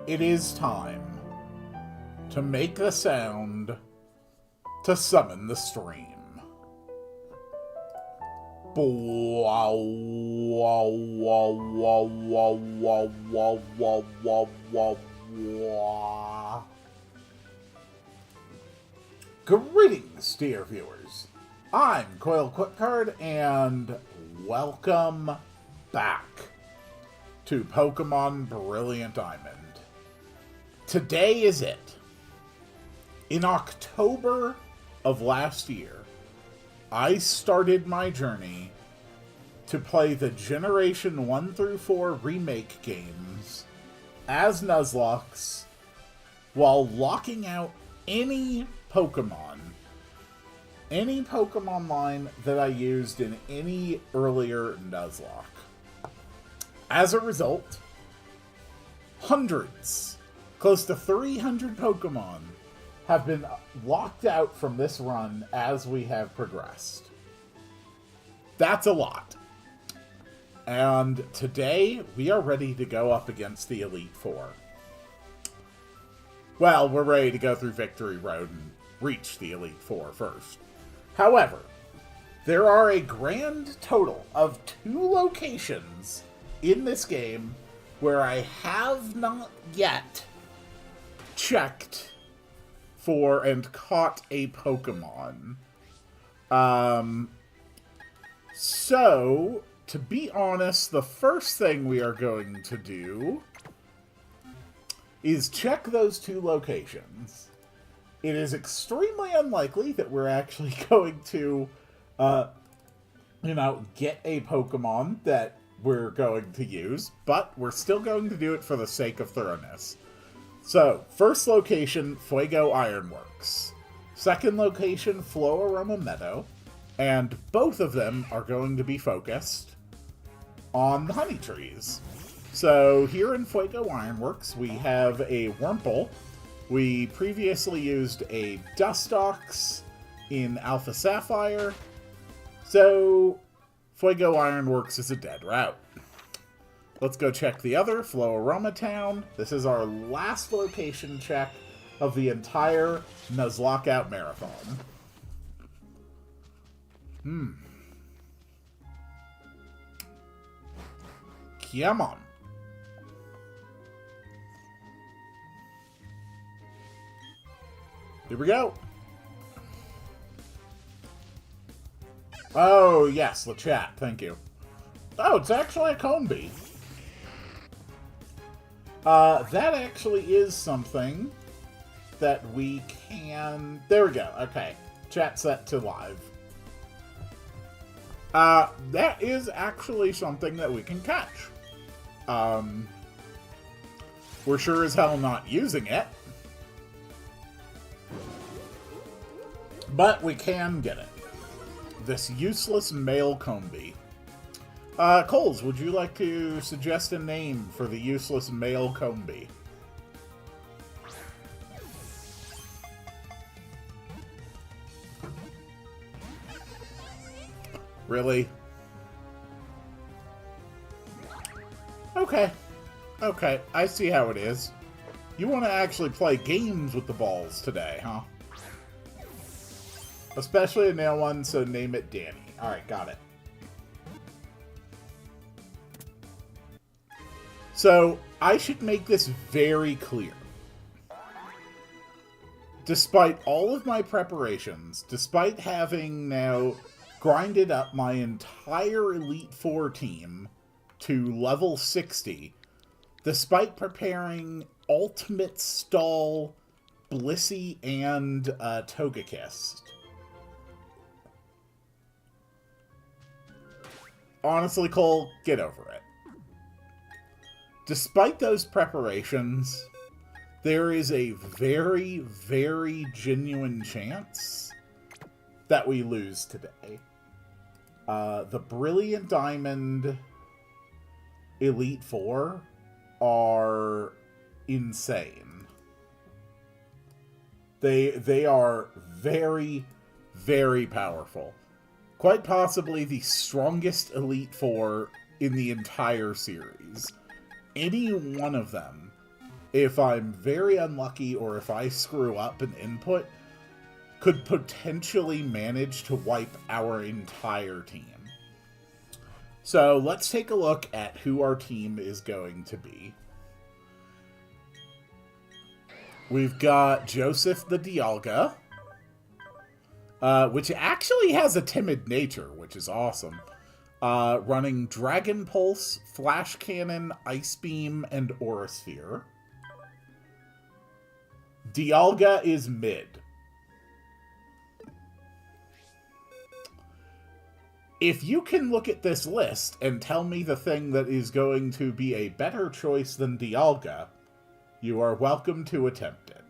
It is time to make a sound to summon the stream. Greetings, dear viewers. I'm Coil Quickcard, and welcome back to Pokemon Brilliant Diamond. Today is it. In October of last year, I started my journey to play the Generation 1 through 4 remake games as Nuzlocke while locking out any Pokemon line that I used in any earlier Nuzlocke. As a result, hundreds, close to 300 Pokemon have been locked out from this run as we have progressed. That's a lot. And today, we are ready to go up against the Elite Four. Well, we're ready to go through Victory Road and reach the Elite Four first. However, there are a grand total of 2 locations in this game where I have not yet checked for and caught a Pokemon. So, to be honest, the first thing we are going to do is check those 2 locations. It is extremely unlikely that we're actually going to, get a Pokemon that we're going to use, but we're still going to do it for the sake of thoroughness. So, first location, Fuego Ironworks. Second location, Floaroma Meadow. And both of them are going to be focused on the honey trees. So, here in Fuego Ironworks, we have a Wurmple. We previously used a Dustox in Alpha Sapphire. So, Fuego Ironworks is a dead route. Let's go check the other, Floaroma Town. This is our last location check of the entire Nuzlocke Out Marathon. Come on. Here we go. Oh, yes, the chat. Thank you. Oh, it's actually a Combee. That actually is something that we can... There we go. Okay. Chat set to live. That is actually something that we can catch. We're sure as hell not using it. But we can get it. This useless male Combee. Coles, would you like to suggest a name for the useless male Combee? Really? Okay. Okay, I see how it is. You want to actually play games with the balls today, huh? Especially a male one, so name it Danny. Alright, got it. So, I should make this very clear. Despite all of my preparations, despite having now grinded up my entire Elite Four team to level 60, despite preparing Ultimate Stall, Blissey, and Togekiss. Honestly, Cole, get over it. Despite those preparations, there is a very, very genuine chance that we lose today. The Brilliant Diamond Elite Four are insane. They are very, very powerful. Quite possibly the strongest Elite Four in the entire series. Any one of them if I'm very unlucky or if I screw up an input, could potentially manage to wipe our entire team. So let's take a look at who our team is going to be. We've got Joseph the Dialga, which actually has a timid nature, which is awesome. Running Dragon Pulse, Flash Cannon, Ice Beam, and Aura Sphere. Dialga is mid. If you can look at this list and tell me the thing that is going to be a better choice than Dialga, you are welcome to attempt it.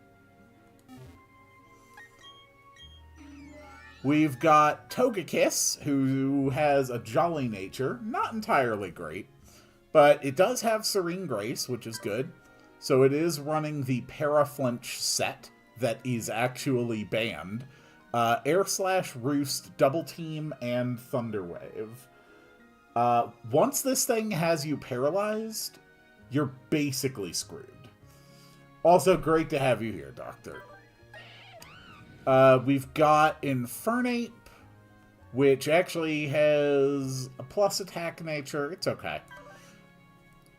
We've got Togekiss, who has a jolly nature. Not entirely great, but it does have Serene Grace, which is good. So it is running the Paraflinch set that is actually banned. Air Slash, Roost, Double Team, and Thunder Wave. Once this thing has you paralyzed, you're basically screwed. Also, great to have you here, Doctor. We've got Infernape, which actually has a plus attack nature. It's okay.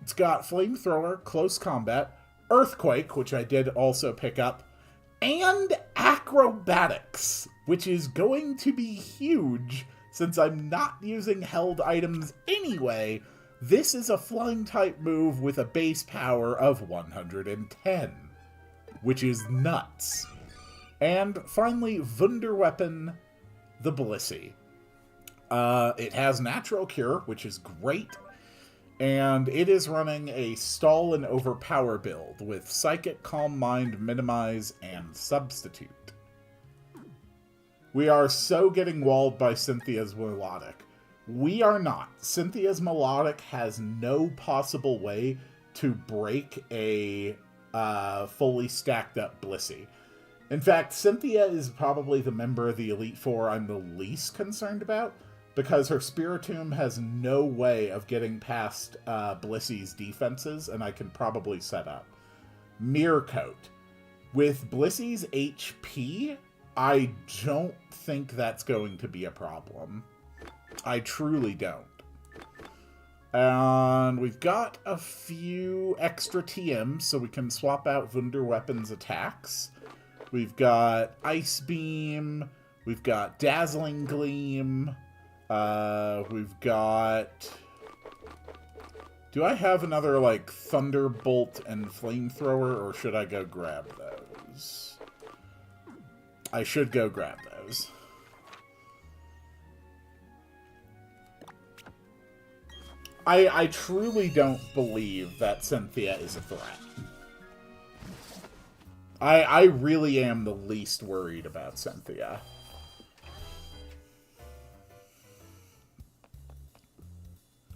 It's got Flamethrower, Close Combat, Earthquake, which I did also pick up, and Acrobatics, which is going to be huge since I'm not using held items anyway. This is a flying type move with a base power of 110, which is nuts. And finally, Wunderweapon, the Blissey. It has Natural Cure, which is great. And it is running a Stall and Overpower build with Psychic, Calm Mind, Minimize, and Substitute. We are so getting walled by Cynthia's Melodic. We are not. Cynthia's Melodic has no possible way to break a fully stacked up Blissey. In fact, Cynthia is probably the member of the Elite Four I'm the least concerned about, because her Spiritomb has no way of getting past Blissey's defenses, and I can probably set up. Mirror Coat. With Blissey's HP, I don't think that's going to be a problem. I truly don't. And we've got a few extra TMs, so we can swap out Wunderweapon's attacks. We've got Ice Beam. We've got Dazzling Gleam. We've got... Do I have another, like, Thunderbolt and Flamethrower, or should I go grab those? I should go grab those. I truly don't believe that Cynthia is a threat. I really am the least worried about Cynthia.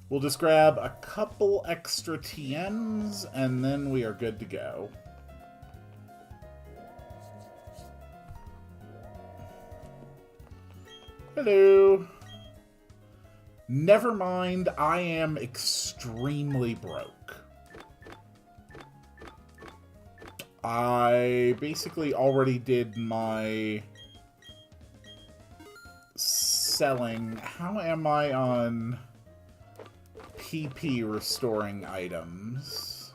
We'll just grab a couple extra TMs, and then we are good to go. Hello. Never mind, I am extremely broke. I basically already did my selling. How am I on PP restoring items?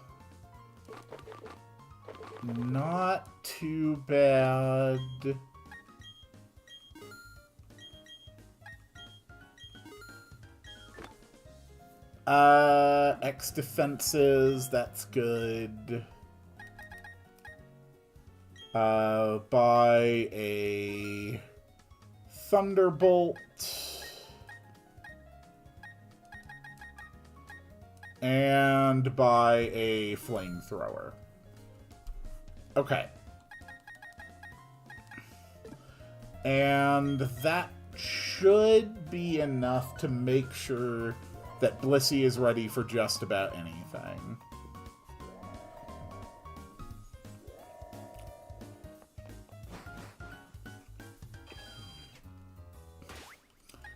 Not too bad. X defenses, that's good. Buy a Thunderbolt. And buy a Flamethrower. Okay. And that should be enough to make sure that Blissey is ready for just about anything.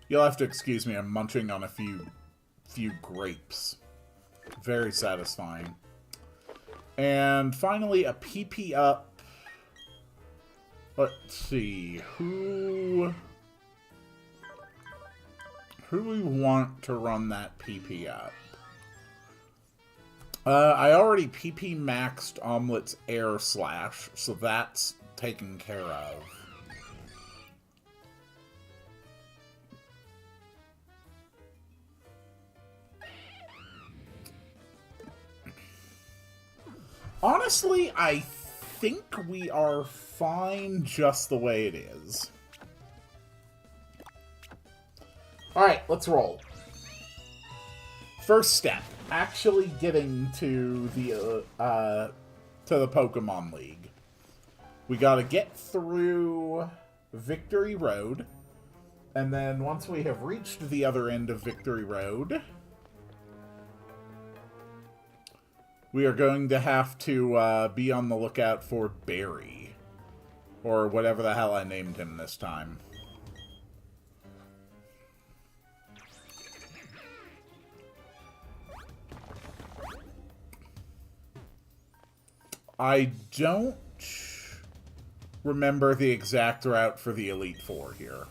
You'll have to excuse me, I'm munching on a few grapes. Very satisfying. And finally, a PP up. Let's see. Who do we want to run that PP up? I already PP maxed Omelet's Air Slash, so that's taken care of. Honestly, I think we are fine just the way it is. Alright, let's roll. First step, actually getting to the Pokemon League. We gotta get through Victory Road, and then once we have reached the other end of Victory Road, we are going to have to be on the lookout for Barry, or whatever the hell I named him this time. I don't remember the exact route for the Elite Four here.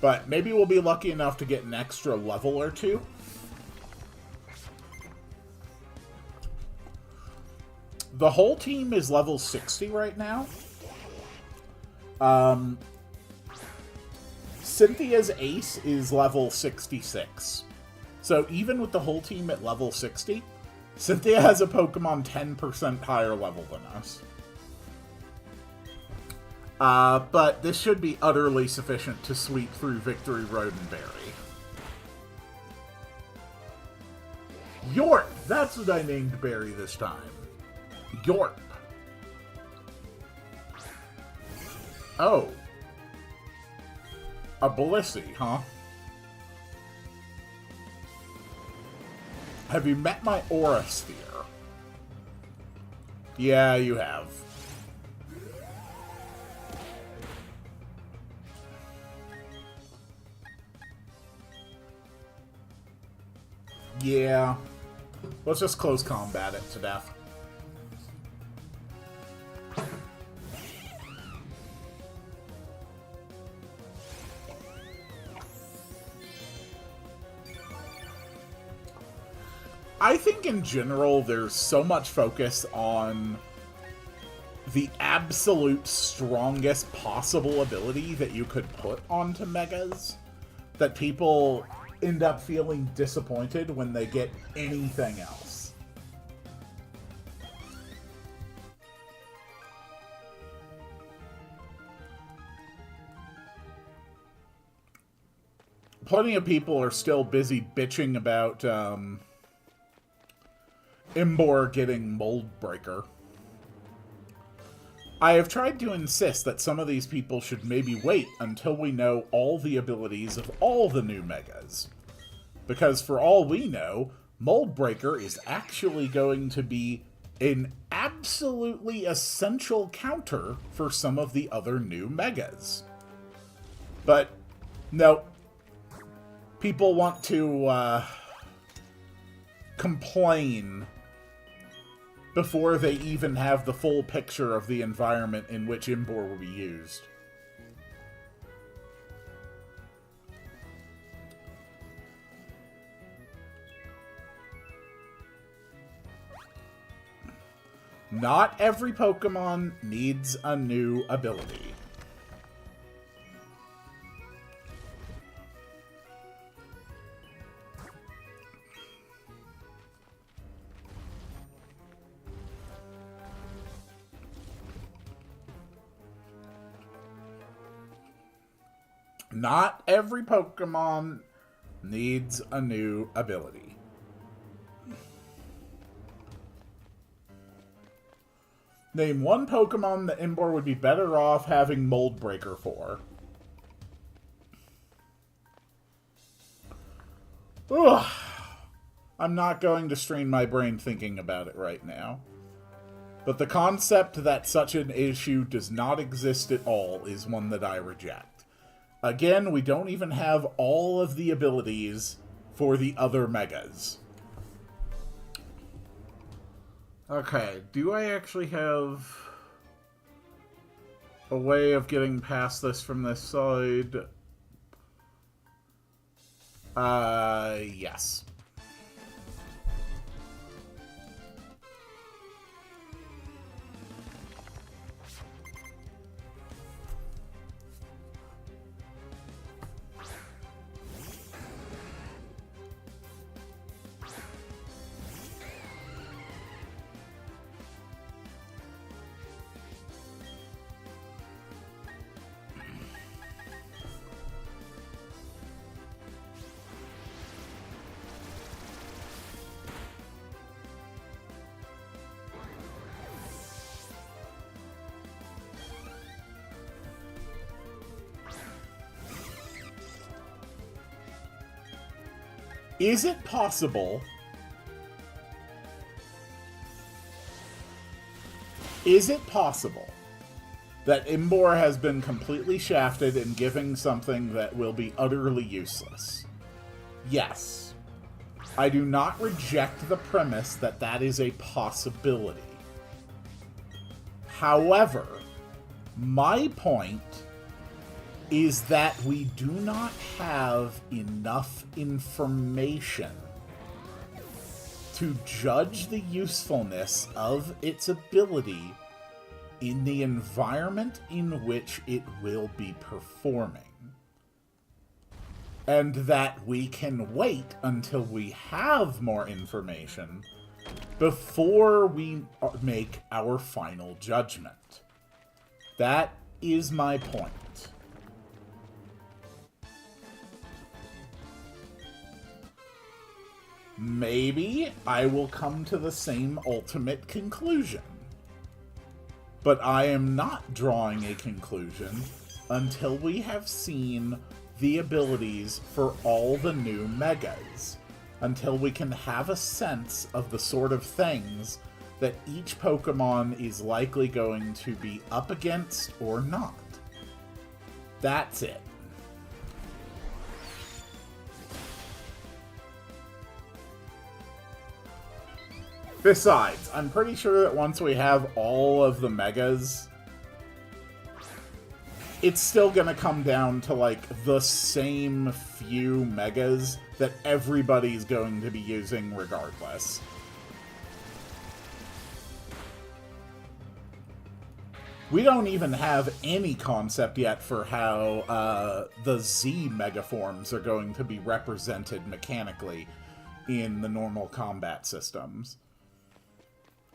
But maybe we'll be lucky enough to get an extra level or two. The whole team is level 60 right now. Cynthia's ace is level 66. So even with the whole team at level 60, Cynthia has a Pokemon 10% higher level than us. But this should be utterly sufficient to sweep through Victory Road and Barry. Yorp! That's what I named Barry this time. Yorp. Oh. A Blissey, huh? Have you met my Aura Sphere? Yeah, you have. Yeah. Let's just close combat it to death. I think in general there's so much focus on the absolute strongest possible ability that you could put onto Megas that people end up feeling disappointed when they get anything else. Plenty of people are still busy bitching about Imbor getting Mold Breaker. I have tried to insist that some of these people should maybe wait until we know all the abilities of all the new Megas. Because for all we know, Mold Breaker is actually going to be an absolutely essential counter for some of the other new Megas. But, no. People want to, complain before they even have the full picture of the environment in which Imbor will be used. Not every Pokemon needs a new ability. Not every Pokemon needs a new ability. Name one Pokemon that Imbor would be better off having Mold Breaker for. Ugh. I'm not going to strain my brain thinking about it right now. But the concept that such an issue does not exist at all is one that I reject. Again, we don't even have all of the abilities for the other Megas. Okay, do I actually have a way of getting past this from this side? Yes. Is it possible? Is it possible that Imbor has been completely shafted in giving something that will be utterly useless? Yes. I do not reject the premise that that is a possibility. However, my point is that we do not have enough information to judge the usefulness of its ability in the environment in which it will be performing. And that we can wait until we have more information before we make our final judgment. That is my point. Maybe I will come to the same ultimate conclusion. But I am not drawing a conclusion until we have seen the abilities for all the new megas. Until we can have a sense of the sort of things that each Pokemon is likely going to be up against or not. That's it. Besides, I'm pretty sure that once we have all of the megas, it's still gonna come down to, like, the same few megas that everybody's going to be using regardless. We don't even have any concept yet for how the Z megaforms are going to be represented mechanically in the normal combat systems.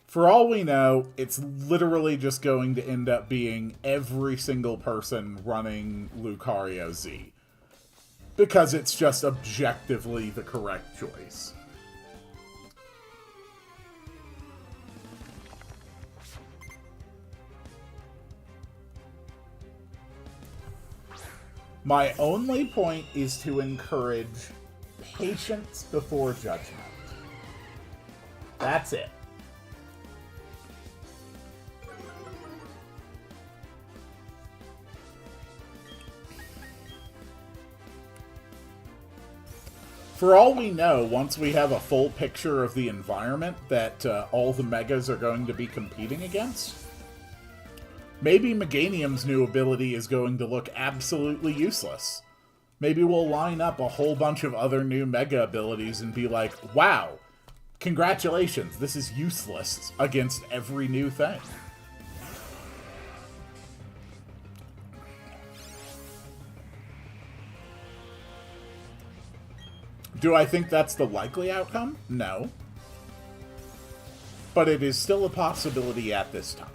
For all we know, it's literally just going to end up being every single person running Lucario Z. Because it's just objectively the correct choice. My only point is to encourage patience before judgment. That's it. For all we know, once we have a full picture of the environment that all the megas are going to be competing against, maybe Meganium's new ability is going to look absolutely useless. Maybe we'll line up a whole bunch of other new mega abilities and be like, wow, congratulations, this is useless against every new thing. Do I think that's the likely outcome? No. But it is still a possibility at this time.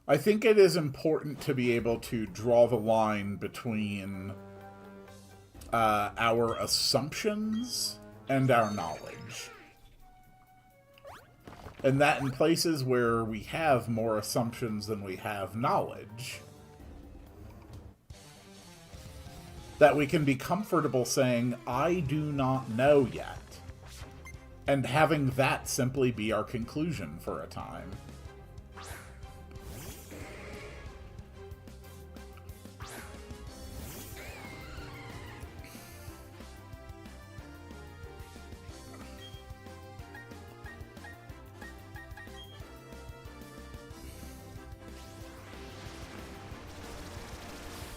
I think it is important to be able to draw the line between our assumptions and our knowledge. And that in places where we have more assumptions than we have knowledge, that we can be comfortable saying, I do not know yet. And having that simply be our conclusion for a time.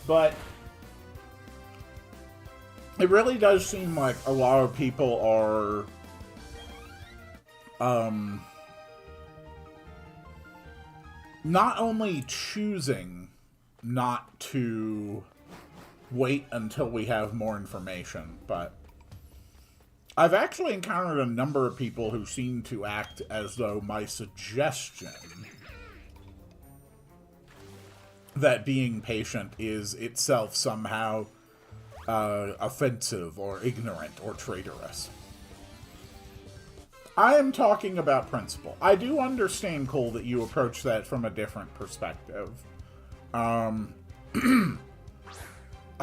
But it really does seem like a lot of people are not only choosing not to wait until we have more information, but I've actually encountered a number of people who seem to act as though my suggestion that being patient is itself somehow offensive or ignorant or traitorous. I am talking about principle. I do understand, Cole, that you approach that from a different perspective. I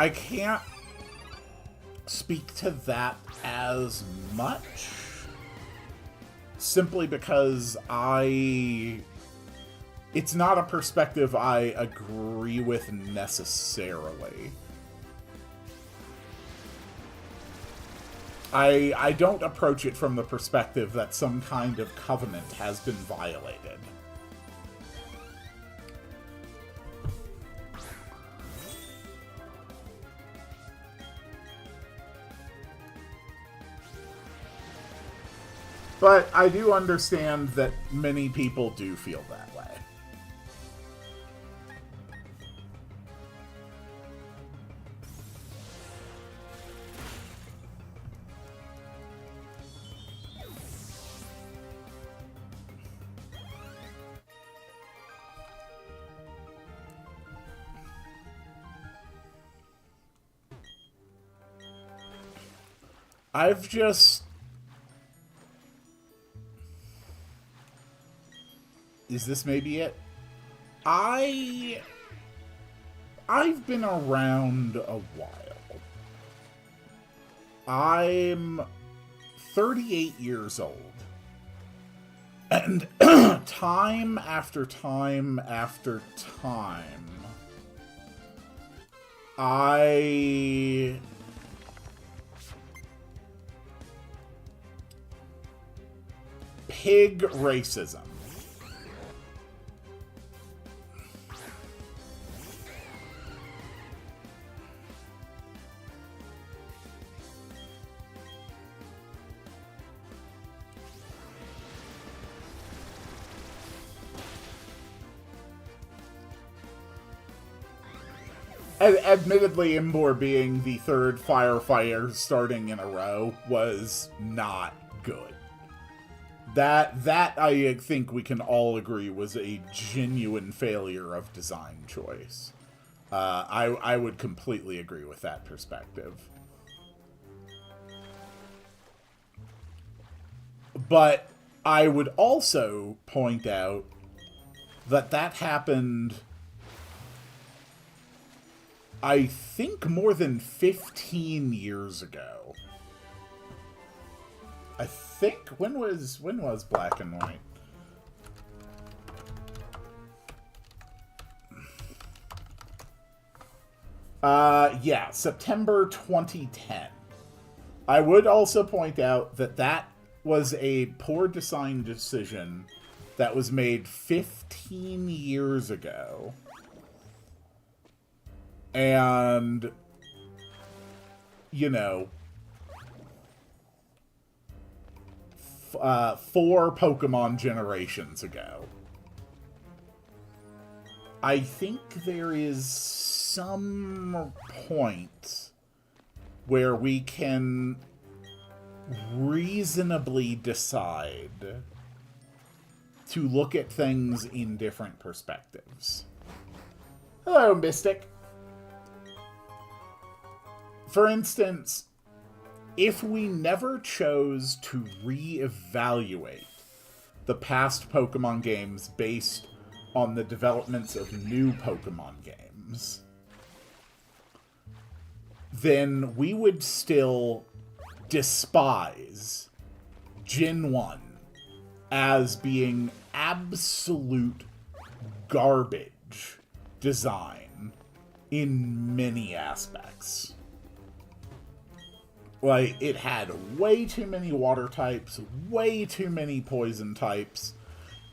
can't speak to that as much, simply because it's not a perspective I agree with necessarily. I don't approach it from the perspective that some kind of covenant has been violated. But I do understand that many people do feel that way. I've just... Is this maybe it? I've been around a while. I'm 38 years old. And time after time after time, pig racism. Admittedly, Imbor being the third firefighter starting in a row was not good. That I think we can all agree was a genuine failure of design choice. I would completely agree with that perspective. But I would also point out that happened, I think, more than 15 years ago. I think, when was Black and White? Yeah, September 2010. I would also point out that was a poor design decision that was made 15 years ago. And, you know, 4 Pokemon generations ago. I think there is some point where we can reasonably decide to look at things in different perspectives. Hello, Mystic. For instance, if we never chose to reevaluate the past Pokemon games based on the developments of new Pokemon games, then we would still despise Gen 1 as being absolute garbage design in many aspects. Like, it had way too many water types, way too many poison types.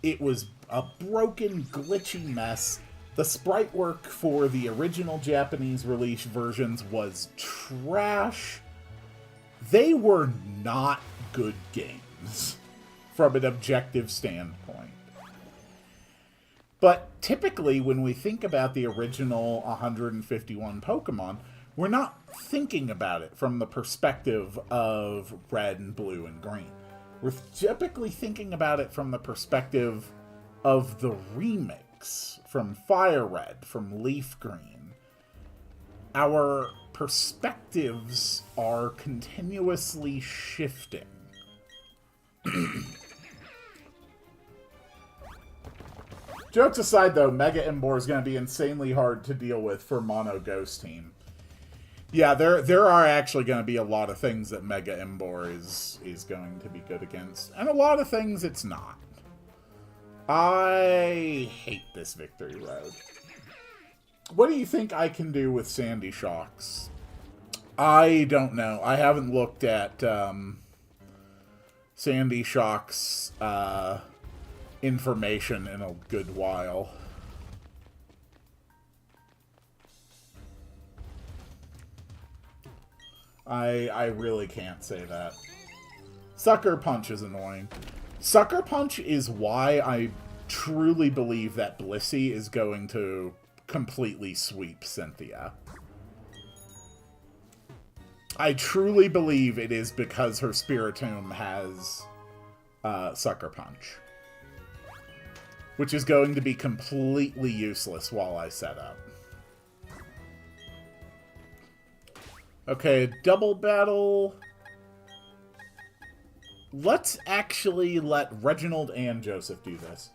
It was a broken, glitchy mess. The sprite work for the original Japanese release versions was trash. They were not good games from an objective standpoint. But typically, when we think about the original 151 Pokemon, we're not thinking about it from the perspective of red and blue and green. We're typically thinking about it from the perspective of the remix, from Fire Red, from Leaf Green. Our perspectives are continuously shifting. Jokes aside, though, Mega Embor is going to be insanely hard to deal with for Mono Ghost Team. Yeah, there are actually going to be a lot of things that Mega Embor is going to be good against, and a lot of things it's not. I hate this Victory Road. What do you think I can do with Sandy Shocks? I don't know. I haven't looked at Sandy Shocks information in a good while. I really can't say that. Sucker Punch is annoying. Sucker Punch is why I truly believe that Blissey is going to completely sweep Cynthia. I truly believe it is because her Spiritomb has Sucker Punch. Which is going to be completely useless while I set up. Okay, double battle. Let's actually let Reginald and Joseph do this.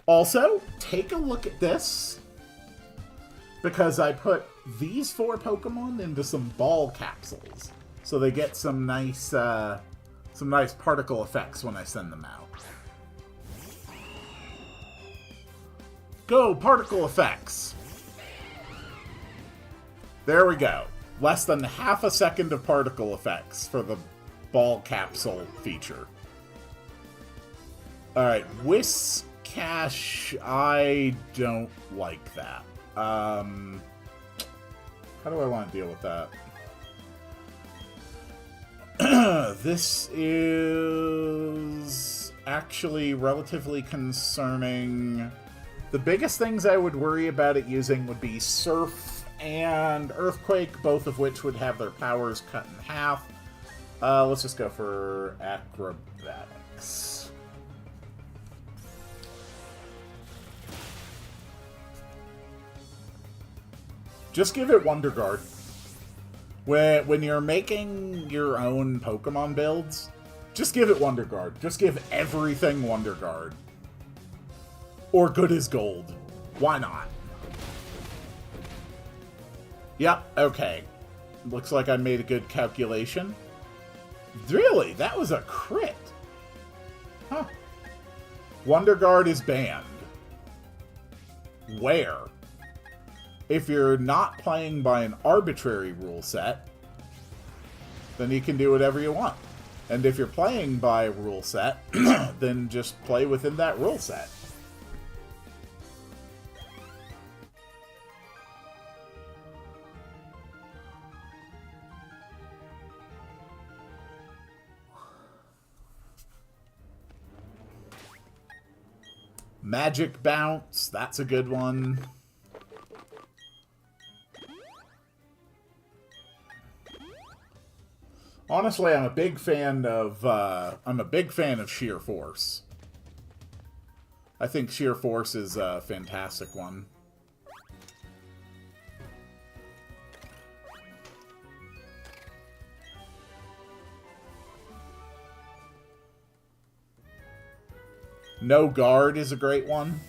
Also, take a look at this. Because I put these 4 Pokemon into some ball capsules. So they get some nice particle effects when I send them out. Go, particle effects! There we go. Less than half a second of particle effects for the ball capsule feature. Alright, Whiscash, I don't like that. How do I want to deal with that? This is actually relatively concerning. The biggest things I would worry about it using would be Surf and Earthquake, both of which would have their powers cut in half. Let's just go for Acrobatics. Just give it Wonder Guard. When you're making your own Pokemon builds, just give it Wonder Guard. Just give everything Wonder Guard. Or Good as Gold. Why not? Yep, okay. Looks like I made a good calculation. Really? That was a crit. Huh. Wonder Guard is banned. Where? If you're not playing by an arbitrary rule set, then you can do whatever you want. And if you're playing by a rule set, then just play within that rule set. Magic Bounce, that's a good one. Honestly, I'm a big fan of Sheer Force. I think Sheer Force is a fantastic one. No Guard is a great one.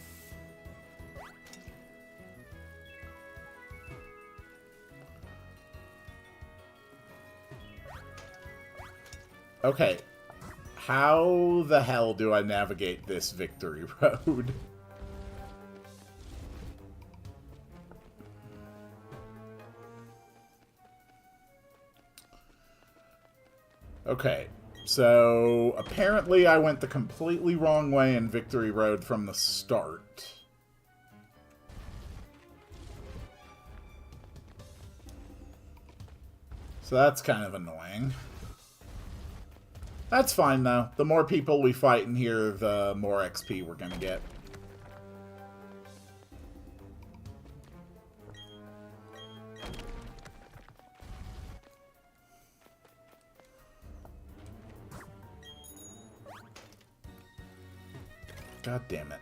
Okay. How the hell do I navigate this Victory Road? Okay. So, apparently I went the completely wrong way in Victory Road from the start. So that's kind of annoying. That's fine, though. The more people we fight in here, the more XP we're gonna get. God damn it.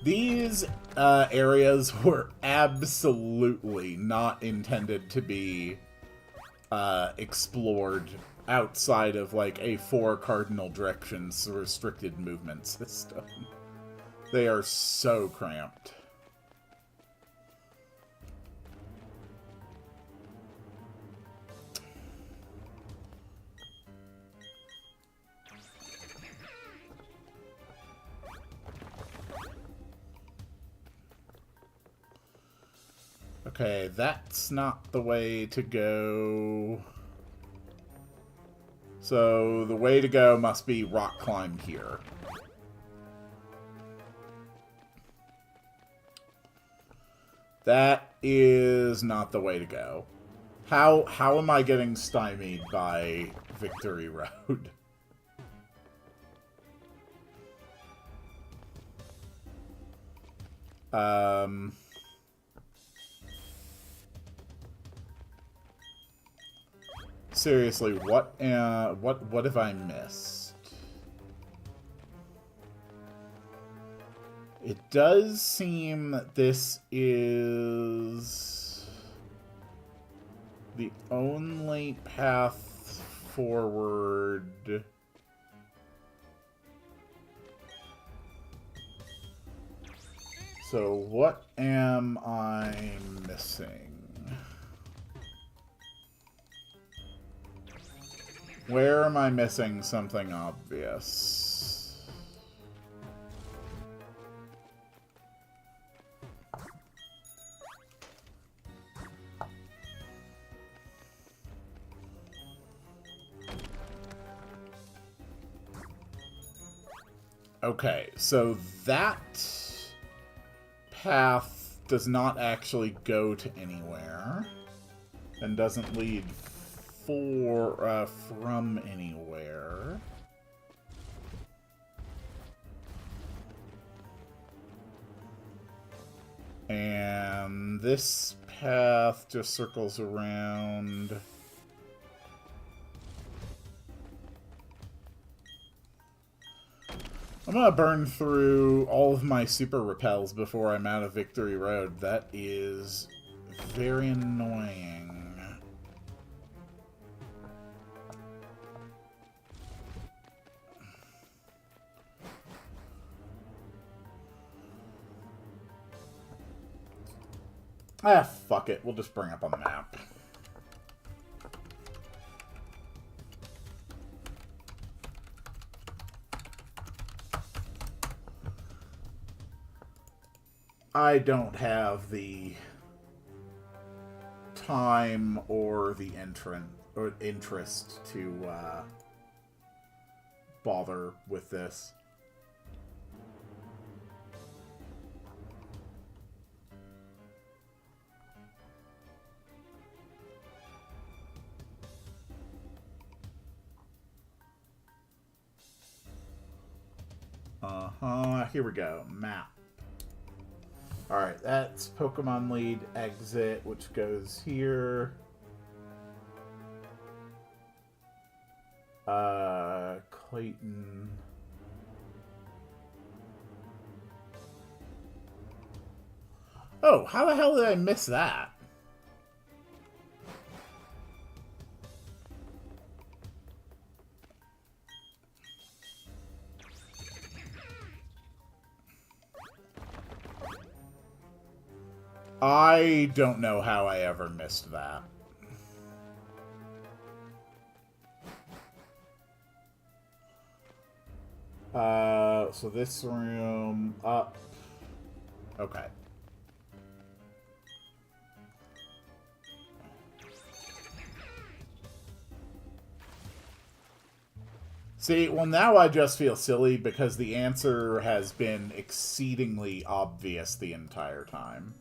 These areas were absolutely not intended to be explored outside of like a 4 cardinal directions restricted movement system. They are so cramped. Okay, that's not the way to go. So the way to go must be rock climb here. That is not the way to go. How am I getting stymied by Victory Road? Seriously, what have I missed? It does seem that this is the only path forward. So what am I missing? Where am I missing something obvious? Okay, so that path does not actually go to anywhere and doesn't lead from anywhere. And this path just circles around. I'm gonna burn through all of my super repels before I'm out of Victory Road. That is very annoying. Ah, fuck it. We'll just bring up on the map. I don't have the time or the interest to bother with this. Here we go. Map. Alright, that's Pokemon Lead exit, which goes here. Clayton. Oh, how the hell did I miss that? I don't know how I ever missed that. So this room up. Okay. See, well, now I just feel silly because the answer has been exceedingly obvious the entire time.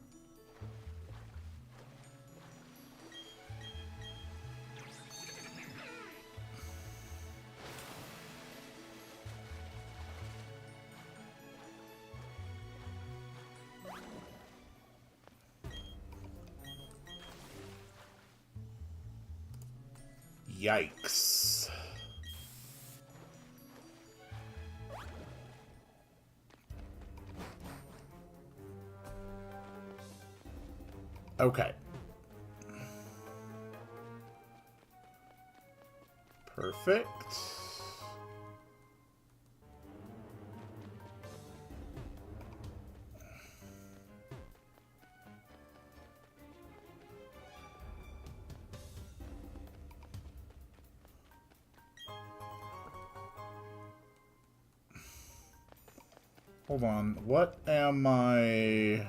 Yikes. Okay. Perfect. Hold on. What am I...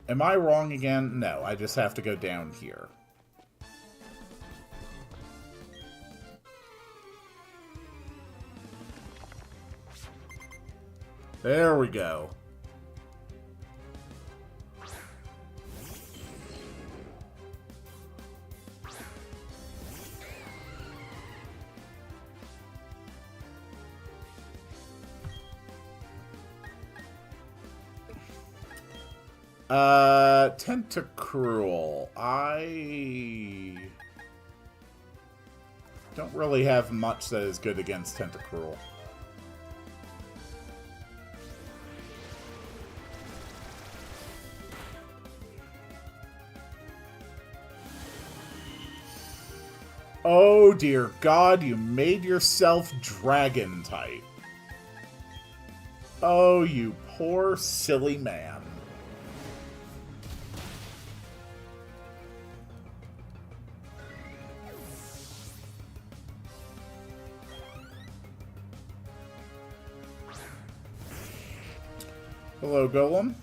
Am I wrong again? No, I just have to go down here. There we go. Tentacruel. I don't really have much that is good against Tentacruel. Oh dear God, you made yourself dragon type. Oh, you poor silly man. Hello, Golem.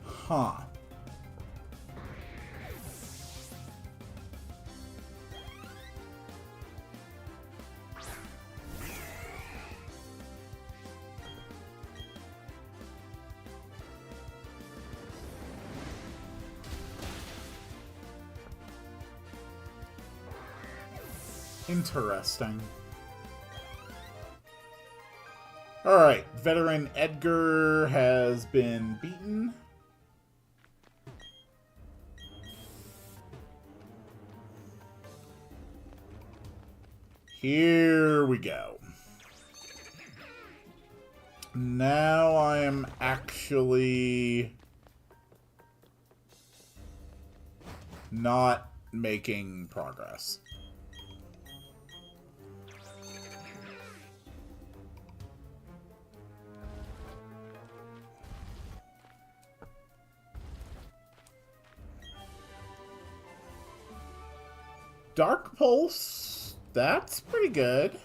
Huh. Interesting. Alright, veteran Edgar has been beaten. Here we go. Now I am actually not making progress. Dark Pulse, that's pretty good.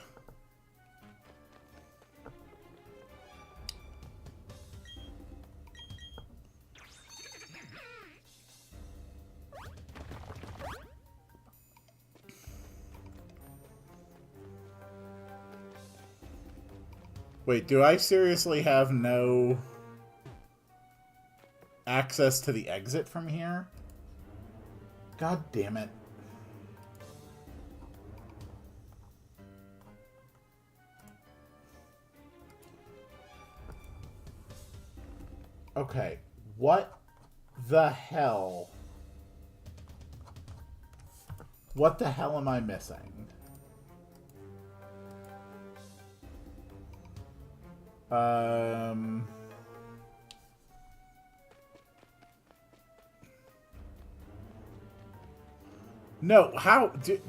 Wait, do I seriously have no access to the exit from here? God damn it. Okay, what the hell? What the hell am I missing? No, how do...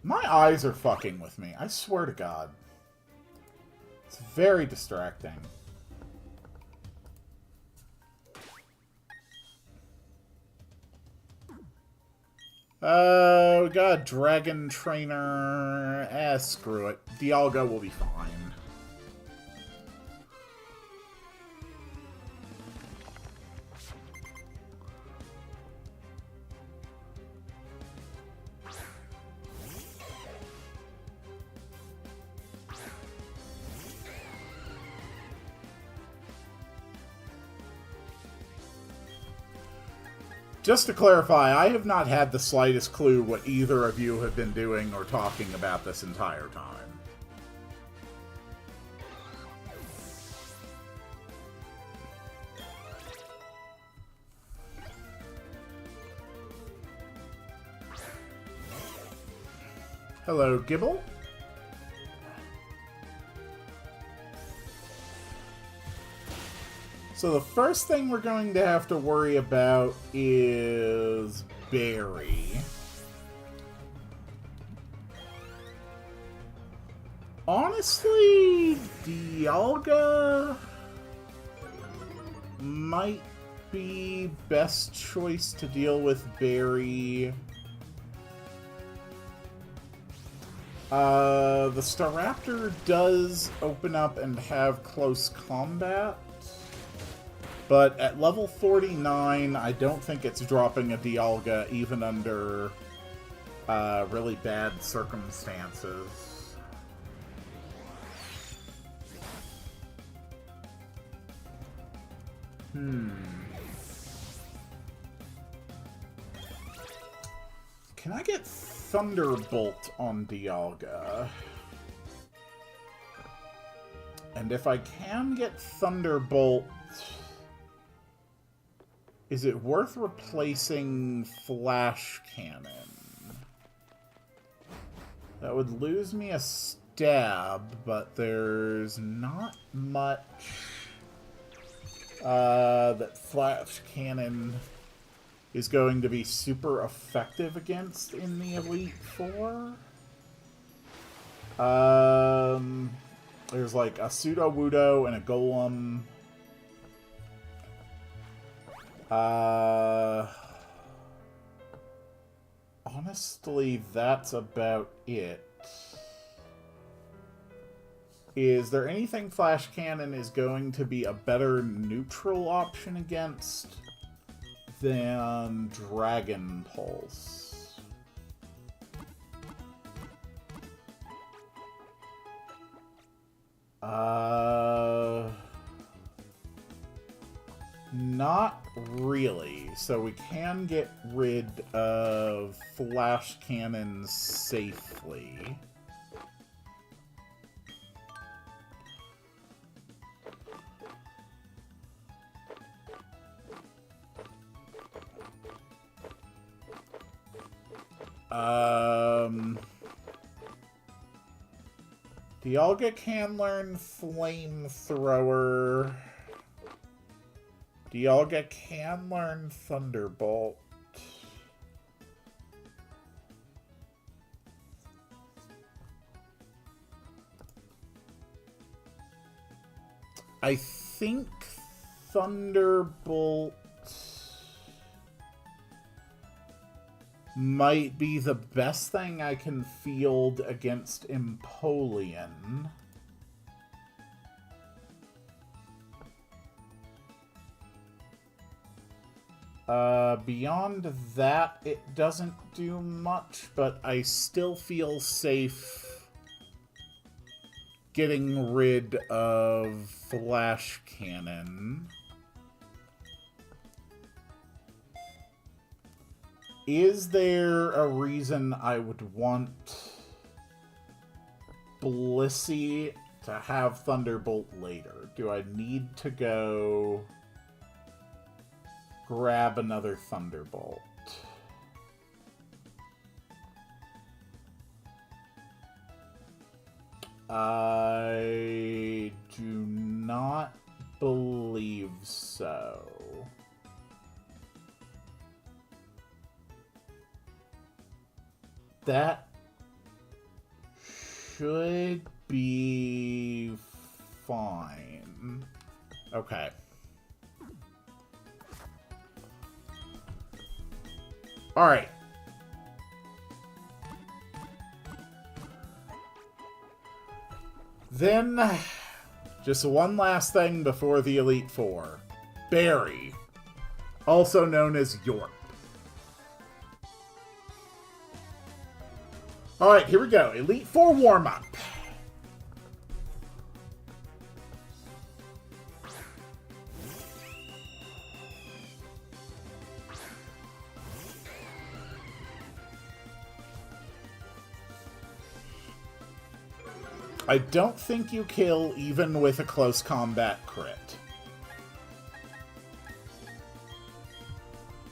My eyes are fucking with me, I swear to God. It's very distracting. We got a Dragon Trainer. Screw it. Dialga will be fine. Just to clarify, I have not had the slightest clue what either of you have been doing or talking about this entire time. Hello, Gibble. So the first thing we're going to have to worry about is Berry. Honestly, Dialga might be best choice to deal with Berry. The Staraptor does open up and have close combat. But at level 49, I don't think it's dropping a Dialga even under really bad circumstances. Can I get Thunderbolt on Dialga? And if I can get Thunderbolt, is it worth replacing Flash Cannon? That would lose me a stab, but there's not much that Flash Cannon is going to be super effective against in the Elite Four. There's like a Pseudo-Wudo and a Golem. Honestly, that's about it. Is there anything Flash Cannon is going to be a better neutral option against than Dragon Pulse? Not really. So we can get rid of Flash Cannon safely. Dialga can learn Flamethrower. Dialga can learn Thunderbolt. I think Thunderbolt might be the best thing I can field against Empoleon. Beyond that, it doesn't do much, but I still feel safe getting rid of Flash Cannon. Is there a reason I would want Blissey to have Thunderbolt later? Do I need to go grab another Thunderbolt? I do not believe so. That should be fine. Okay. Alright. Then, just one last thing before the Elite Four. Barry, also known as York. Alright, here we go. Elite Four warm-up. I don't think you kill even with a close combat crit.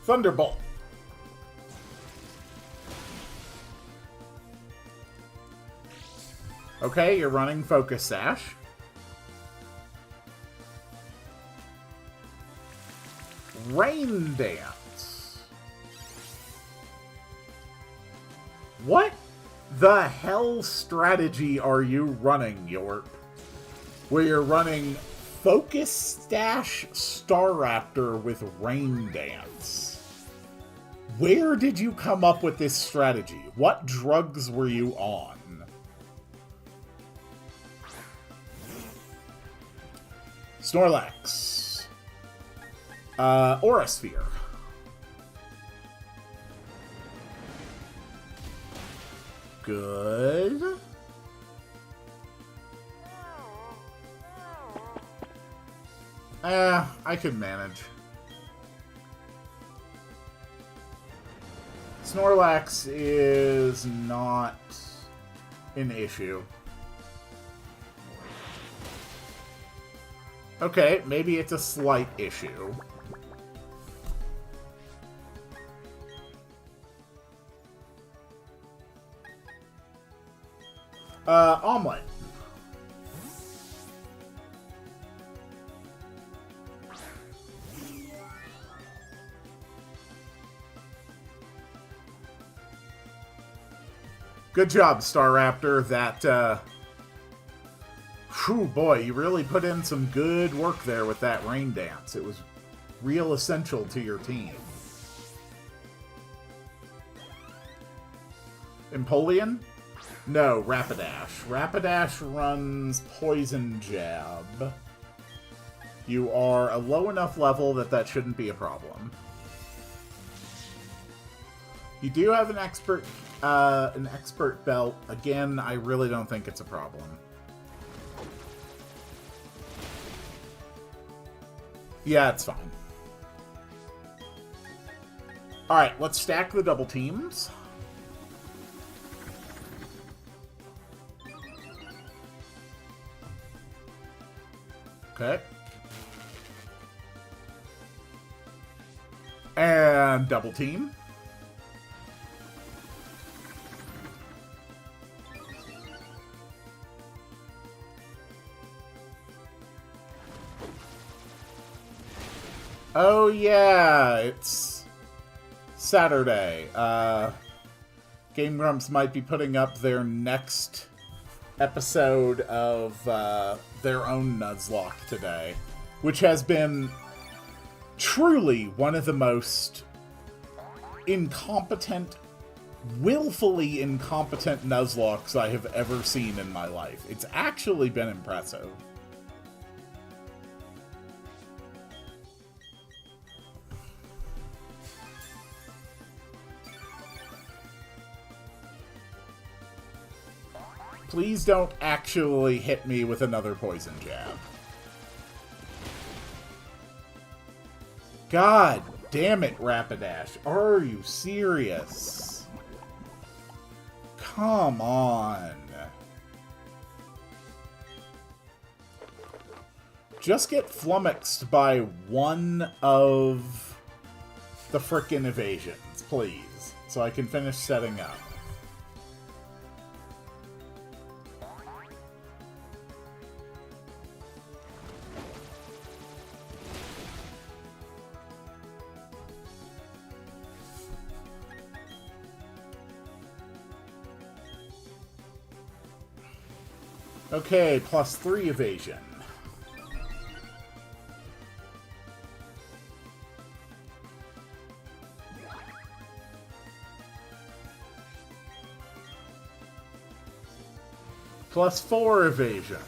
Thunderbolt. Okay, you're running Focus Sash. Rain Dance. What the hell strategy are you running, Yorp? Where you're running Focus Stash Staraptor with Rain Dance. Where did you come up with this strategy? What drugs were you on? Snorlax. Aura Sphere. Good. I could manage. Snorlax is not an issue. Okay, maybe it's a slight issue. Omelet. Good job, Staraptor. That, whew, boy, you really put in some good work there with that Rain Dance. It was real essential to your team. Empoleon? No, Rapidash. Rapidash runs Poison Jab. You are a low enough level that that shouldn't be a problem. You do have an expert belt. Again, I really don't think it's a problem. Yeah, it's fine. Alright, let's stack the double teams. Okay. And double team. Oh yeah, it's Saturday. Game Grumps might be putting up their next episode of their own Nuzlocke today, which has been truly one of the most incompetent, willfully incompetent Nuzlockes I have ever seen in my life. It's actually been impressive. Please don't actually hit me with another Poison Jab. God damn it, Rapidash. Are you serious? Come on. Just get flummoxed by one of the frickin' evasions, please, so I can finish setting up. Okay, +3 evasion. +4 evasion.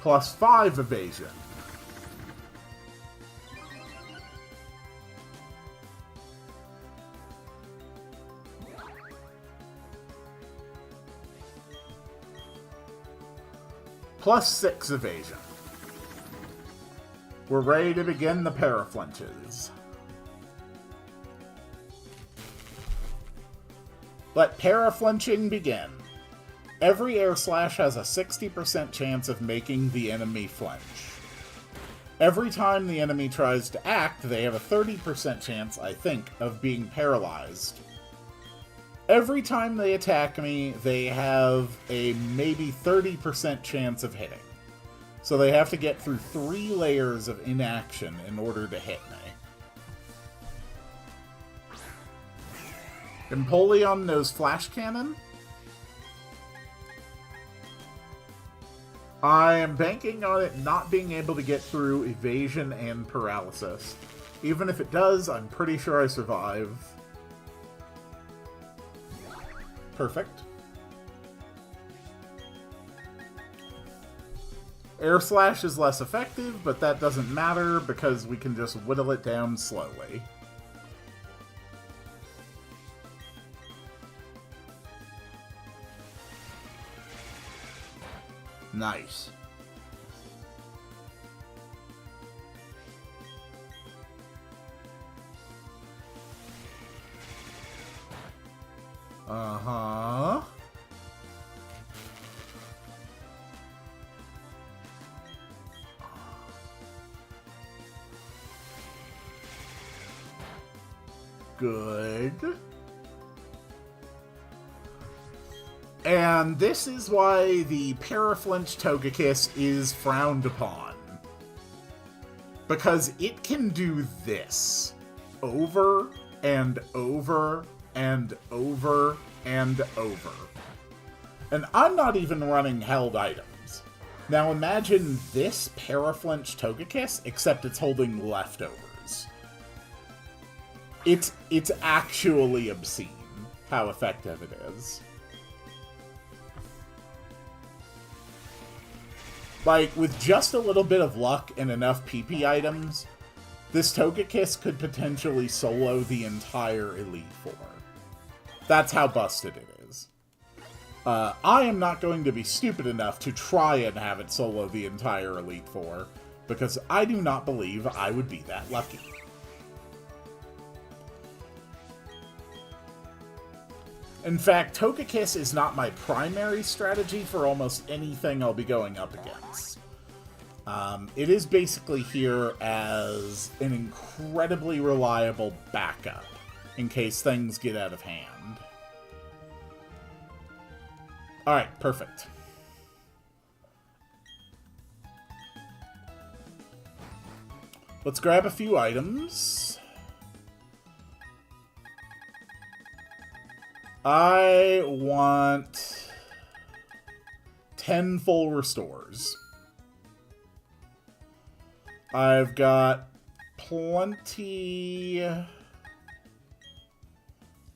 +5 evasion. +6 evasion. We're ready to begin the paraflinches. Let paraflinching begin. Every air slash has a 60% chance of making the enemy flinch. Every time the enemy tries to act, they have a 30% chance, I think, of being paralyzed. Every time they attack me, they have a maybe 30% chance of hitting. So they have to get through 3 layers of inaction in order to hit me. Empoleon knows Flash Cannon. I am banking on it not being able to get through evasion and paralysis. Even if it does, I'm pretty sure I survive. Perfect. Air Slash is less effective, but that doesn't matter because we can just whittle it down slowly. Nice. Uh-huh. Good. And this is why the Paraflinch Togekiss is frowned upon. Because it can do this over and over and over and over. And I'm not even running held items. Now imagine this Paraflinch Togekiss, except it's holding leftovers. It's actually obscene how effective it is. Like, with just a little bit of luck and enough PP items, this Togekiss could potentially solo the entire Elite Four. That's how busted it is. I am not going to be stupid enough to try and have it solo the entire Elite Four, because I do not believe I would be that lucky. In fact, Togekiss is not my primary strategy for almost anything I'll be going up against. It is basically here as an incredibly reliable backup in case things get out of hand. Alright, perfect. Let's grab a few items. I want 10 full restores. I've got plenty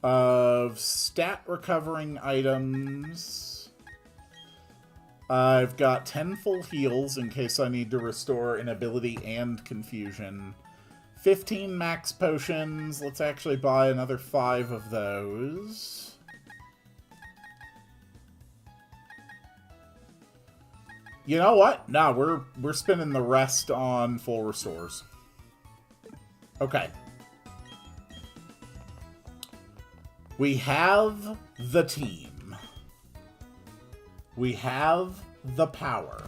of stat recovering items. I've got 10 full heals in case I need to restore an ability and confusion. 15 max potions. Let's actually buy another 5 of those. You know what? No, we're spending the rest on full restores. Okay. We have the team. We have the power.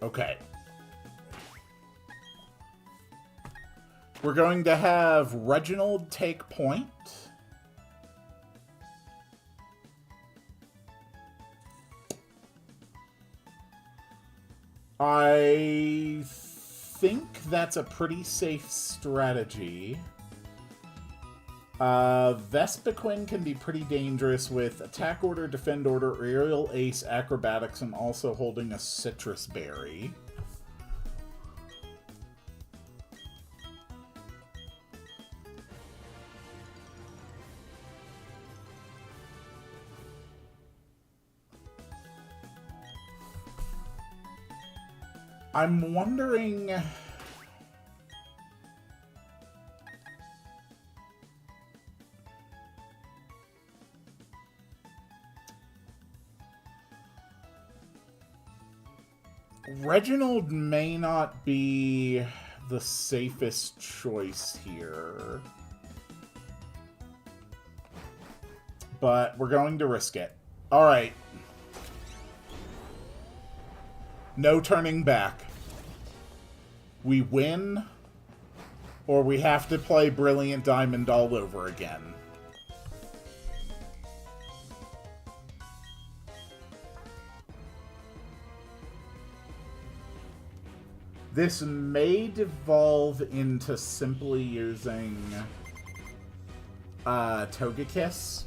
Okay. We're going to have Reginald take point. I think that's a pretty safe strategy. Vespiquen can be pretty dangerous with Attack Order, Defend Order, Aerial Ace, Acrobatics, and also holding a Citrus Berry. I'm wondering... Reginald may not be the safest choice here. But we're going to risk it. Alright. No turning back. We win, or we have to play Brilliant Diamond all over again. This may devolve into simply using Togekiss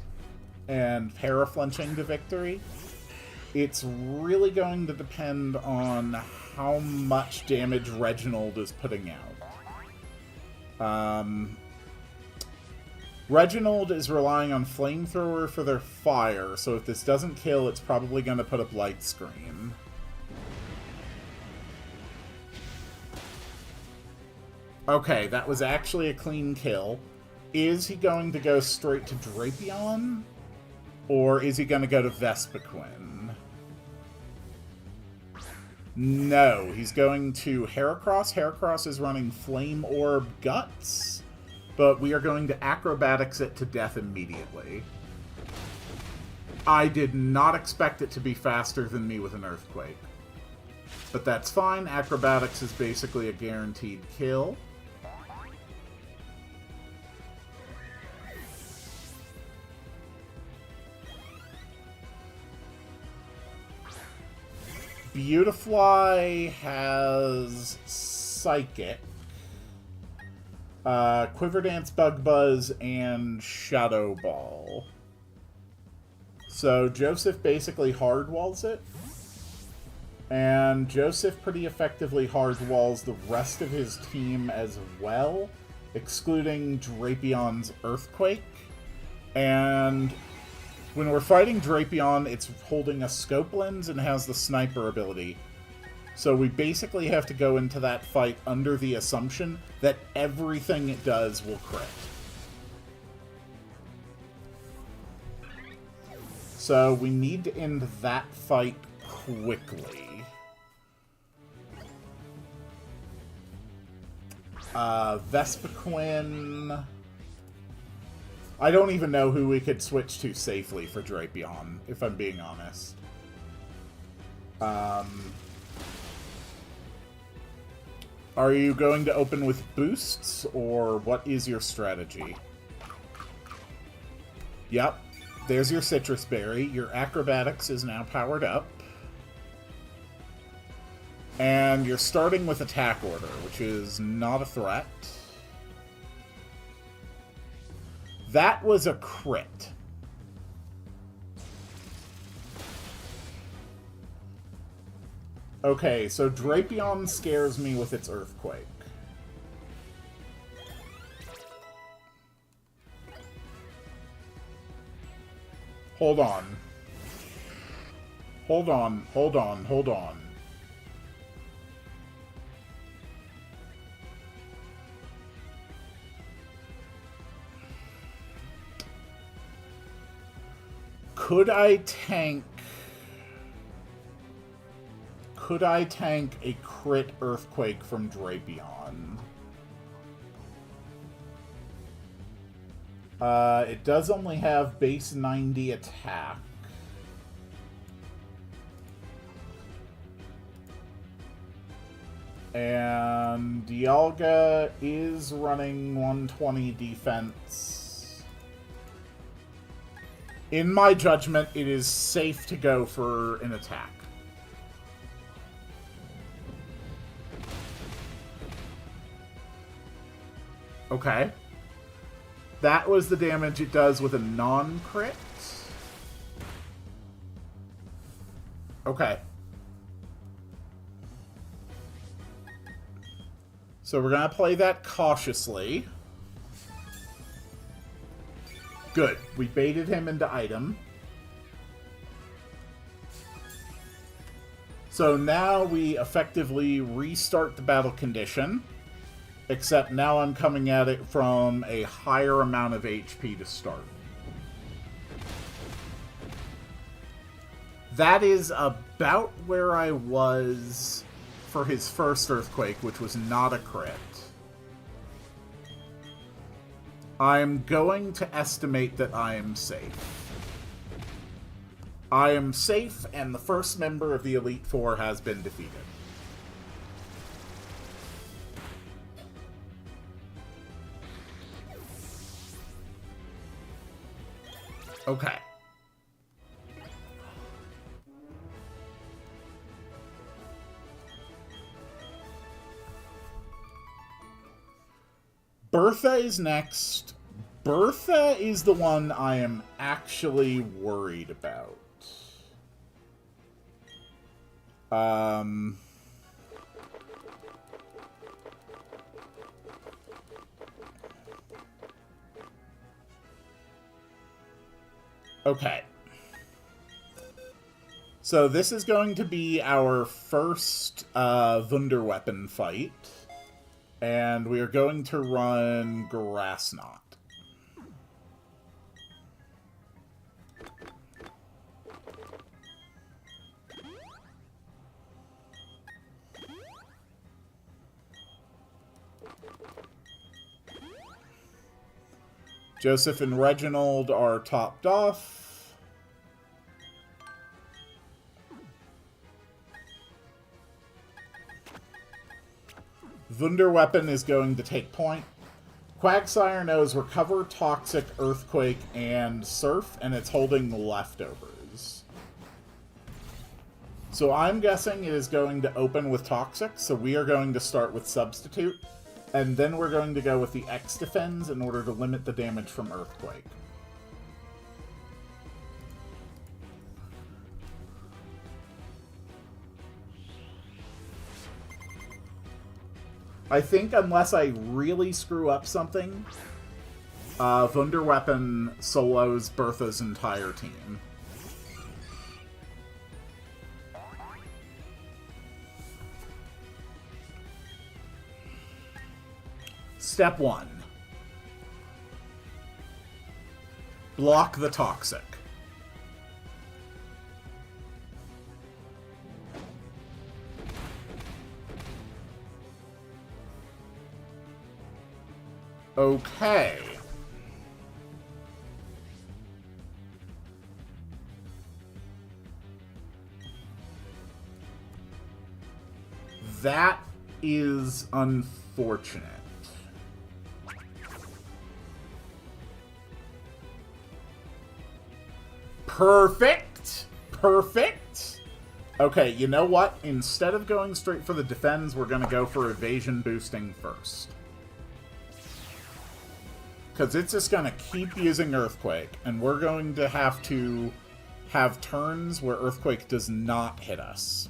and Paraflinching to victory. It's really going to depend on how much damage Reginald is putting out. Reginald is relying on Flamethrower for their fire, so if this doesn't kill, it's probably going to put up Light Screen. Okay, that was actually a clean kill. Is he going to go straight to Drapion? Or is he going to go to Vespiquen? No, he's going to Heracross. Heracross is running Flame Orb Guts, but we are going to Acrobatics it to death immediately. I did not expect it to be faster than me with an Earthquake. But that's fine. Acrobatics is basically a guaranteed kill. Beautifly has Psychic, Quiver Dance, Bug Buzz, and Shadow Ball. So Joseph basically hard walls it. And Joseph pretty effectively hard walls the rest of his team as well, excluding Drapion's Earthquake. And when we're fighting Drapion, it's holding a scope lens and has the sniper ability. So we basically have to go into that fight under the assumption that everything it does will crit. So we need to end that fight quickly. Vespiquen... I don't even know who we could switch to safely for Drapion, if I'm being honest. Are you going to open with boosts, or what is your strategy? Yep, there's your Citrus Berry. Your Acrobatics is now powered up. And you're starting with Attack Order, which is not a threat. That was a crit. Okay, so Drapion scares me with its Earthquake. Hold on. Hold on, hold on, hold on. Could I tank a crit Earthquake from Drapion? It does only have base 90 attack. And Dialga is running 120 defense. In my judgment, it is safe to go for an attack. Okay. That was the damage it does with a non-crit. Okay. So we're going to play that cautiously. Good. We baited him into item. So now we effectively restart the battle condition. Except now I'm coming at it from a higher amount of HP to start. That is about where I was for his first Earthquake, which was not a crit. I'm going to estimate that I am safe. I am safe, and the first member of the Elite Four has been defeated. Okay. Bertha is next. Bertha is the one I am actually worried about. Okay. So this is going to be our first Wunderweapon fight. And we are going to run Grass Knot. Joseph and Reginald are topped off. Wunderweapon is going to take point. Quagsire knows Recover, Toxic, Earthquake, and Surf, and it's holding the leftovers. So I'm guessing it is going to open with Toxic, so we are going to start with Substitute, and then we're going to go with the X Defends in order to limit the damage from Earthquake. I think unless I really screw up something, Wunderweapon solos Bertha's entire team. Step 1. Block the Toxic. Okay. That is unfortunate. Perfect! Perfect! Okay, you know what? Instead of going straight for the defense, we're going to go for evasion boosting first. Because it's just going to keep using Earthquake, and we're going to have turns where Earthquake does not hit us.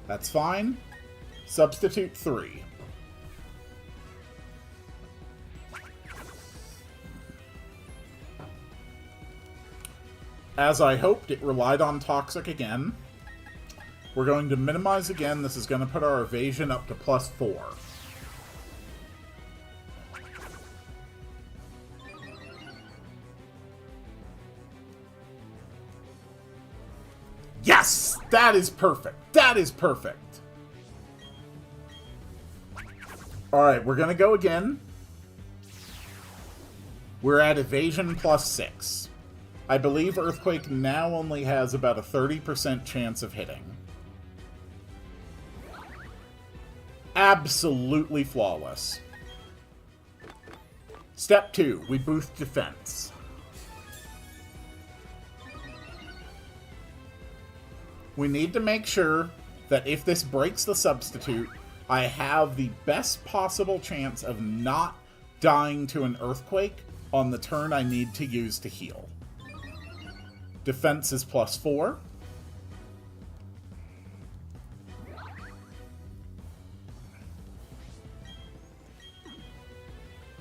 That's fine. Substitute 3. As I hoped, it relied on Toxic again. We're going to minimize again. This is going to put our evasion up to +4. Yes! That is perfect. That is perfect. Alright, we're going to go again. We're at evasion +6. I believe Earthquake now only has about a 30% chance of hitting. Absolutely flawless. Step 2, we boost defense. We need to make sure that if this breaks the substitute, I have the best possible chance of not dying to an earthquake on the turn I need to use to heal. Defense is +4.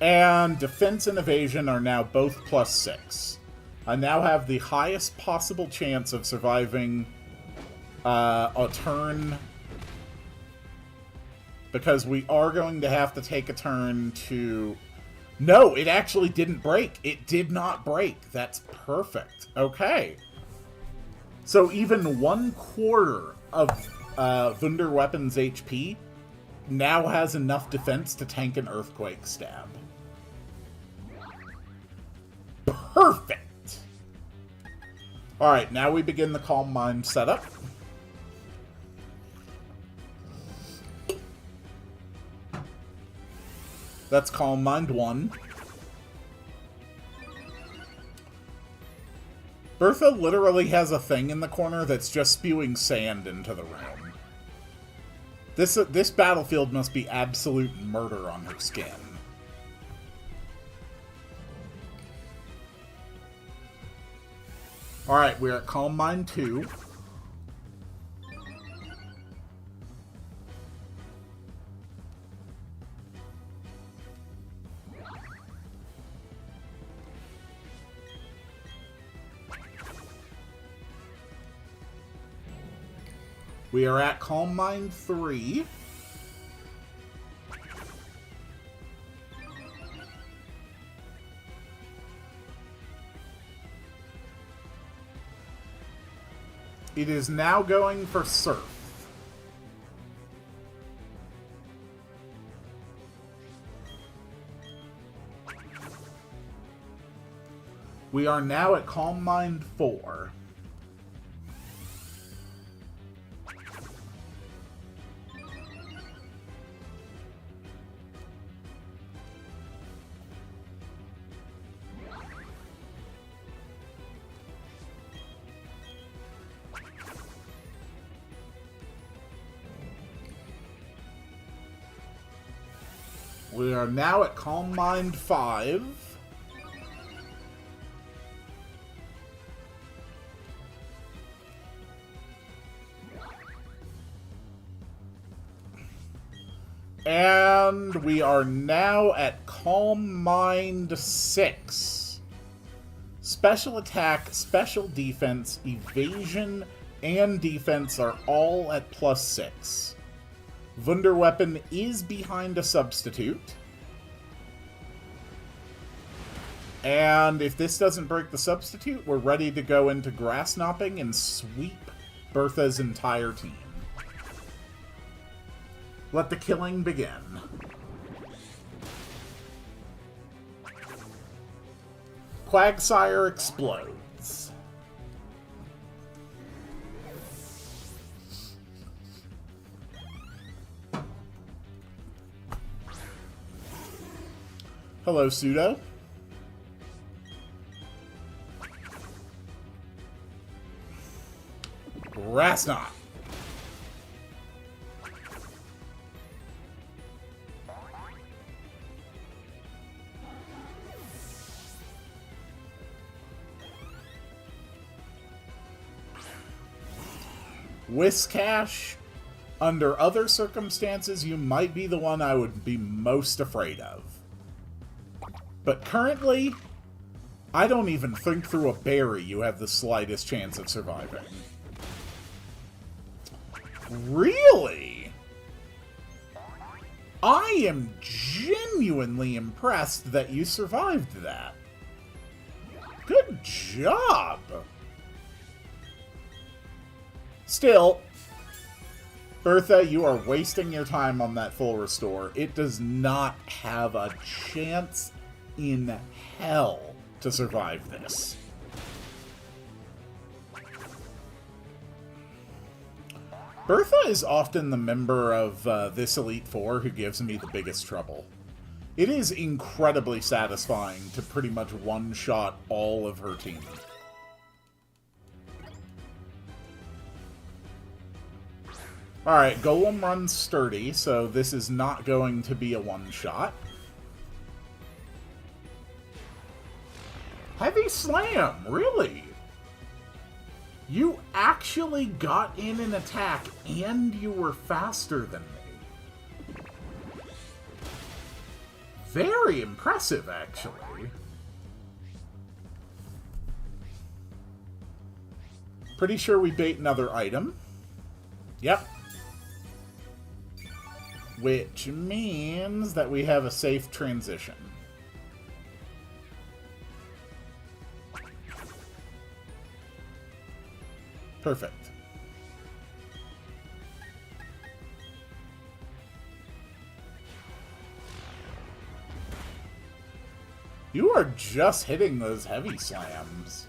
And defense and evasion are now both +6. I now have the highest possible chance of surviving a turn, because we are going to have to take a turn to... No, it actually didn't break. It did not break. That's perfect. Okay. So even 1/4 of Wunderweapon's HP now has enough defense to tank an Earthquake Stab. Perfect! Alright, now we begin the Calm Mind setup. That's Calm Mind 1. Bertha literally has a thing in the corner that's just spewing sand into the room. This battlefield must be absolute murder on her skin. Alright, we're at Calm Mind 2. We are at Calm Mind 3. It is now going for Surf. We are now at Calm Mind 4. We are now at Calm Mind 5. And we are now at Calm Mind 6. Special attack, special defense, evasion, and defense are all at +6. Wunderweapon is behind a substitute. And if this doesn't break the substitute, we're ready to go into Grass Knopping and sweep Bertha's entire team. Let the killing begin. Quagsire explodes. Hello, Pseudo. Grass Knot. Whiscash, under other circumstances, you might be the one I would be most afraid of. But currently, I don't even think through a berry you have the slightest chance of surviving. Really? I am genuinely impressed that you survived that. Good job! Still, Bertha, you are wasting your time on that full restore. It does not have a chance in hell to survive this. Bertha is often the member of this Elite Four who gives me the biggest trouble. It is incredibly satisfying to pretty much one-shot all of her team. Alright, Golem runs sturdy, so this is not going to be a one-shot. Heavy Slam, really? You actually got in an attack and you were faster than me. Very impressive, actually. Pretty sure we bait another item. Yep. Which means that we have a safe transition. Perfect. You are just hitting those heavy slams.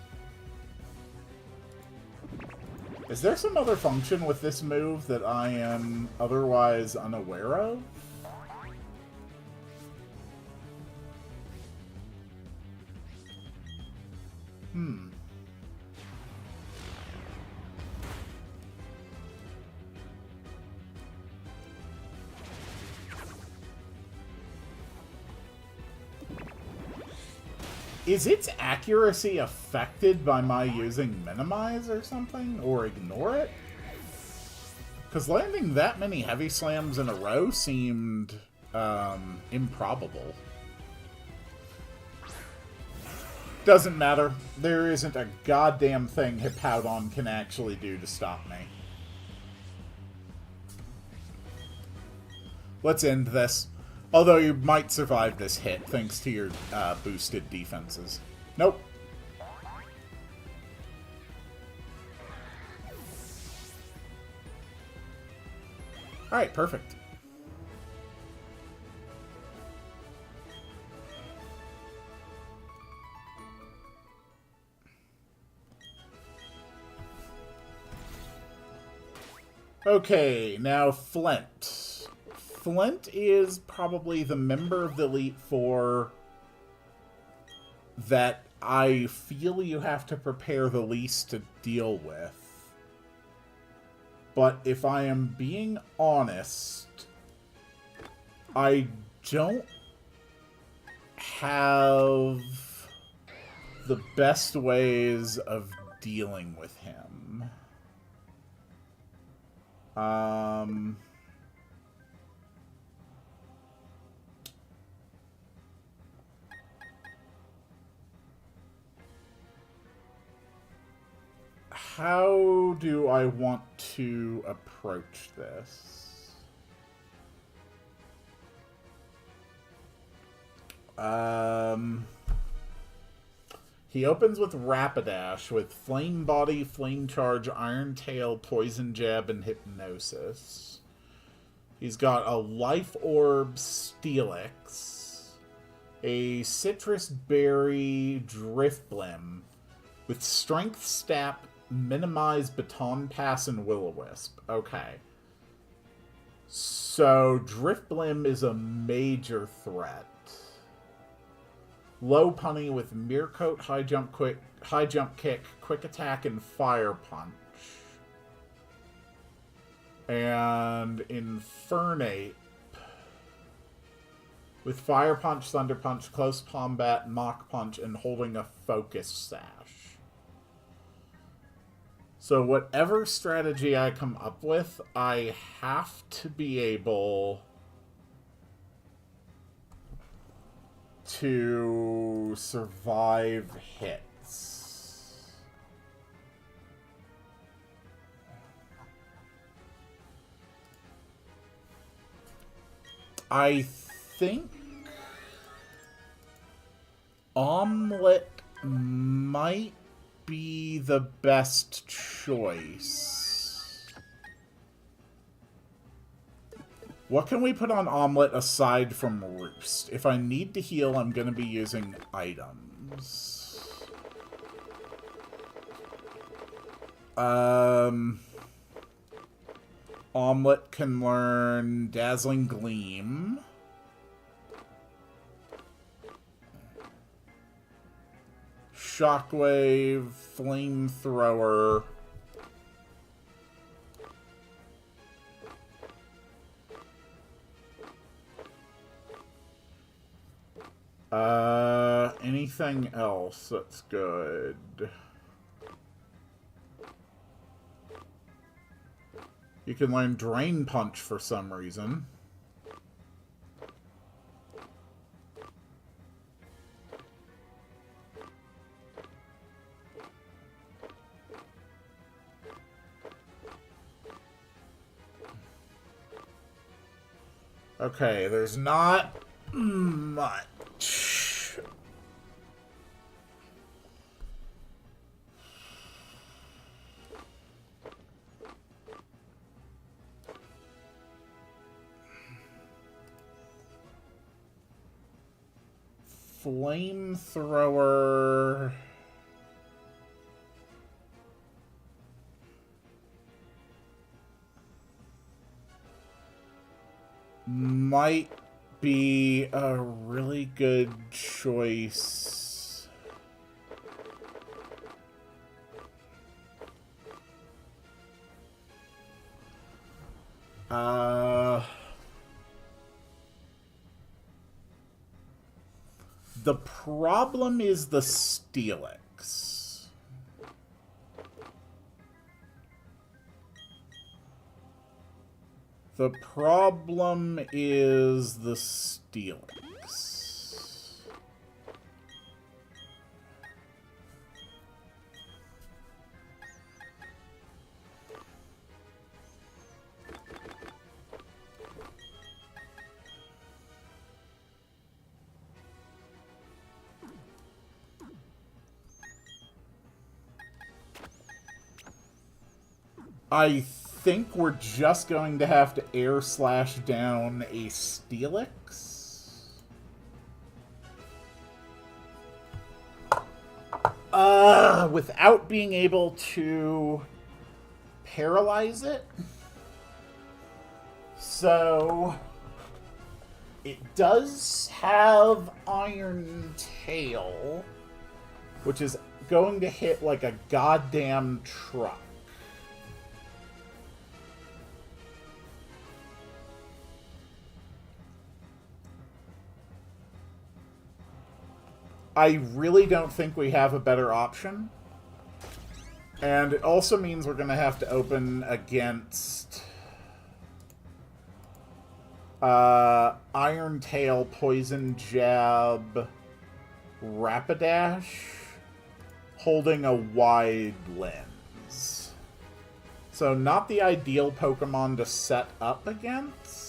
Is there some other function with this move that I am otherwise unaware of? Is its accuracy affected by my using Minimize or something? Or Ignore It? Because landing that many heavy slams in a row seemed improbable. Doesn't matter. There isn't a goddamn thing Hippowdon can actually do to stop me. Let's end this. Although you might survive this hit, thanks to your boosted defenses. Nope. Alright, perfect. Okay, now Flint. Flint is probably the member of the Elite Four that I feel you have to prepare the least to deal with. But if I am being honest, I don't have the best ways of dealing with him. How do I want to approach this? He opens with Rapidash with Flame Body, Flame Charge, Iron Tail, Poison Jab, and Hypnosis. He's got a Life Orb, Steelix, a Citrus Berry, Driftblim, with Strength Stap, Minimize, Baton Pass, and Will-O-Wisp. Okay. So, Driftblim is a major threat. Low Punny with Mirror Coat, High Jump Kick, Quick Attack, and Fire Punch. And Infernape with Fire Punch, Thunder Punch, Close Combat, Mach Punch, and holding a Focus Sash. So whatever strategy I come up with, I have to be able to survive hits. I think Omelette might be the best choice. What can we put on Omelette aside from Roost? If I need to heal, I'm going to be using items. Omelette can learn Dazzling Gleam. Shockwave, Flamethrower. Anything else that's good? You can learn Drain Punch for some reason. Okay, there's not much. Flamethrower. Might be a really good choice. The problem is the Steelix. The problem is the Steelix. I think we're just going to have to air slash down a Steelix. Without being able to paralyze it. So it does have Iron Tail, which is going to hit like a goddamn truck. I really don't think we have a better option. And it also means we're going to have to open against Iron Tail, Poison Jab, Rapidash, holding a wide lens. So not the ideal Pokemon to set up against.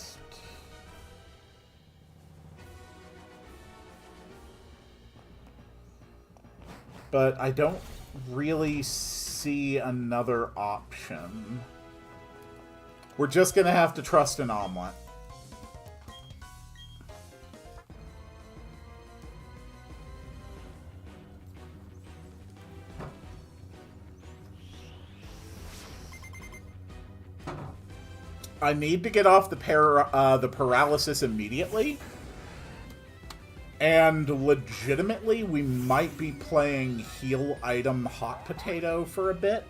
But I don't really see another option. We're just going to have to trust an Omelette. I need to get off the paralysis immediately. And legitimately, we might be playing heal item Hot Potato for a bit.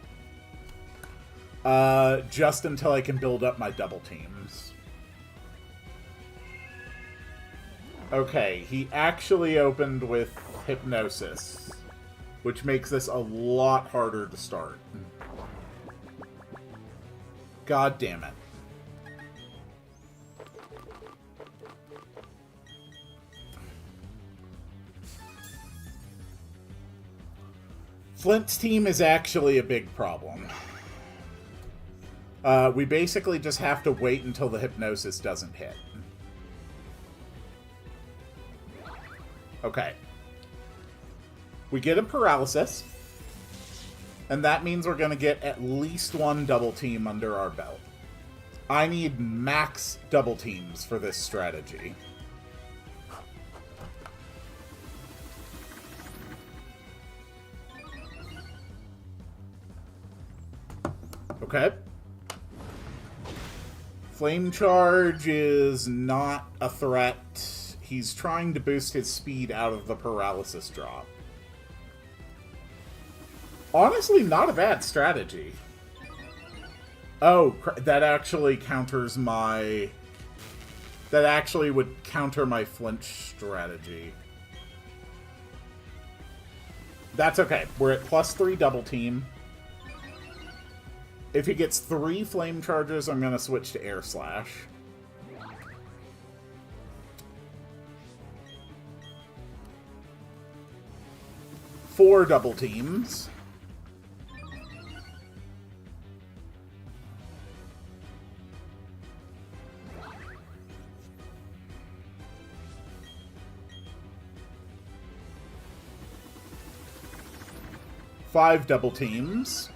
Just until I can build up my double teams. Okay, he actually opened with Hypnosis, which makes this a lot harder to start. God damn it. Flint's team is actually a big problem. We basically just have to wait until the Hypnosis doesn't hit. Okay. We get a Paralysis. And that means we're going to get at least one double team under our belt. I need max double teams for this strategy. Okay. Flame Charge is not a threat. He's trying to boost his speed out of the paralysis drop. Honestly, not a bad strategy. Oh, that actually counters my... That actually would counter my flinch strategy. That's okay. We're at +3 double team. If he gets 3 flame charges, I'm going to switch to air slash. Four double teams. Five double teams.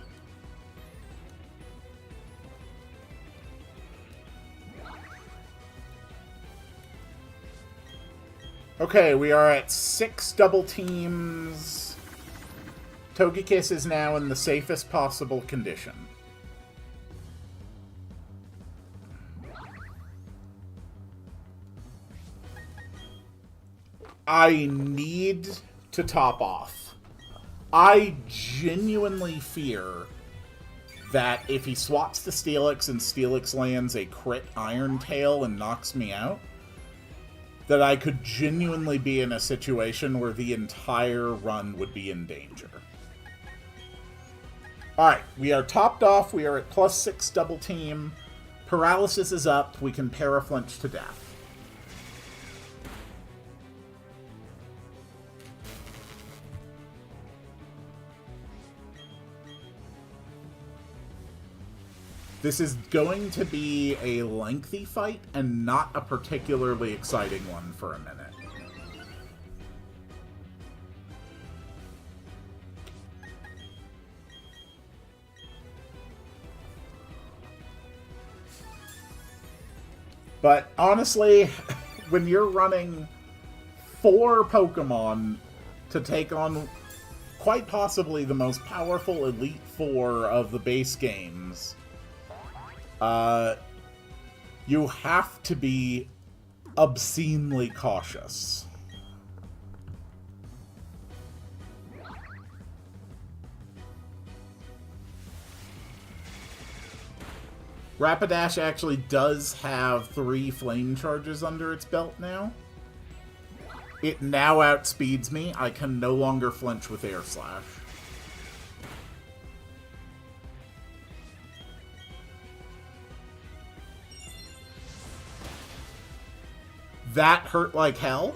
Okay, we are at 6 double teams. Togekiss is now in the safest possible condition. I need to top off. I genuinely fear that if he swaps to Steelix and Steelix lands a crit Iron Tail and knocks me out, that I could genuinely be in a situation where the entire run would be in danger. Alright, we are topped off. We are at +6 double team. Paralysis is up. We can Paraflinch to death. This is going to be a lengthy fight and not a particularly exciting one for a minute. But honestly, when you're running 4 Pokemon to take on quite possibly the most powerful Elite Four of the base games, you have to be obscenely cautious. Rapidash actually does have 3 flame charges under its belt now. It now outspeeds me. I can no longer flinch with Air Slash. That hurt like hell.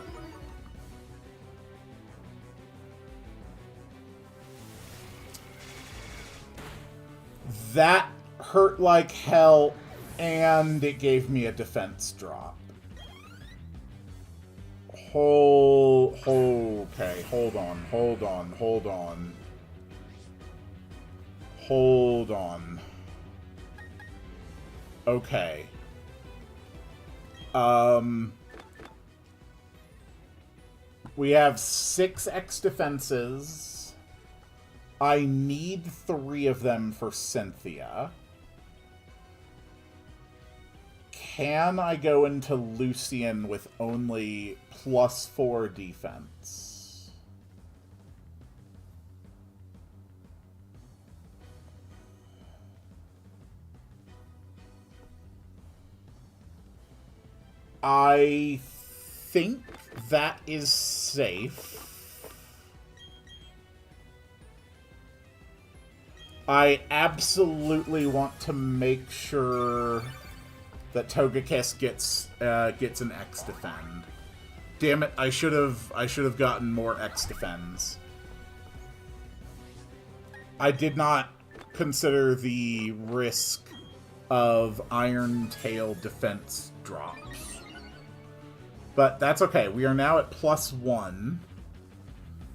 That hurt like hell, and it gave me a defense drop. Okay, hold on. Okay. We have 6 X defenses. I need 3 of them for Cynthia. Can I go into Lucian with only +4 defense? I think that is safe. I absolutely want to make sure that Togekiss gets an X defend. Damn it! I should have gotten more X defends. I did not consider the risk of Iron Tail defense drops. But that's okay. We are now at +1.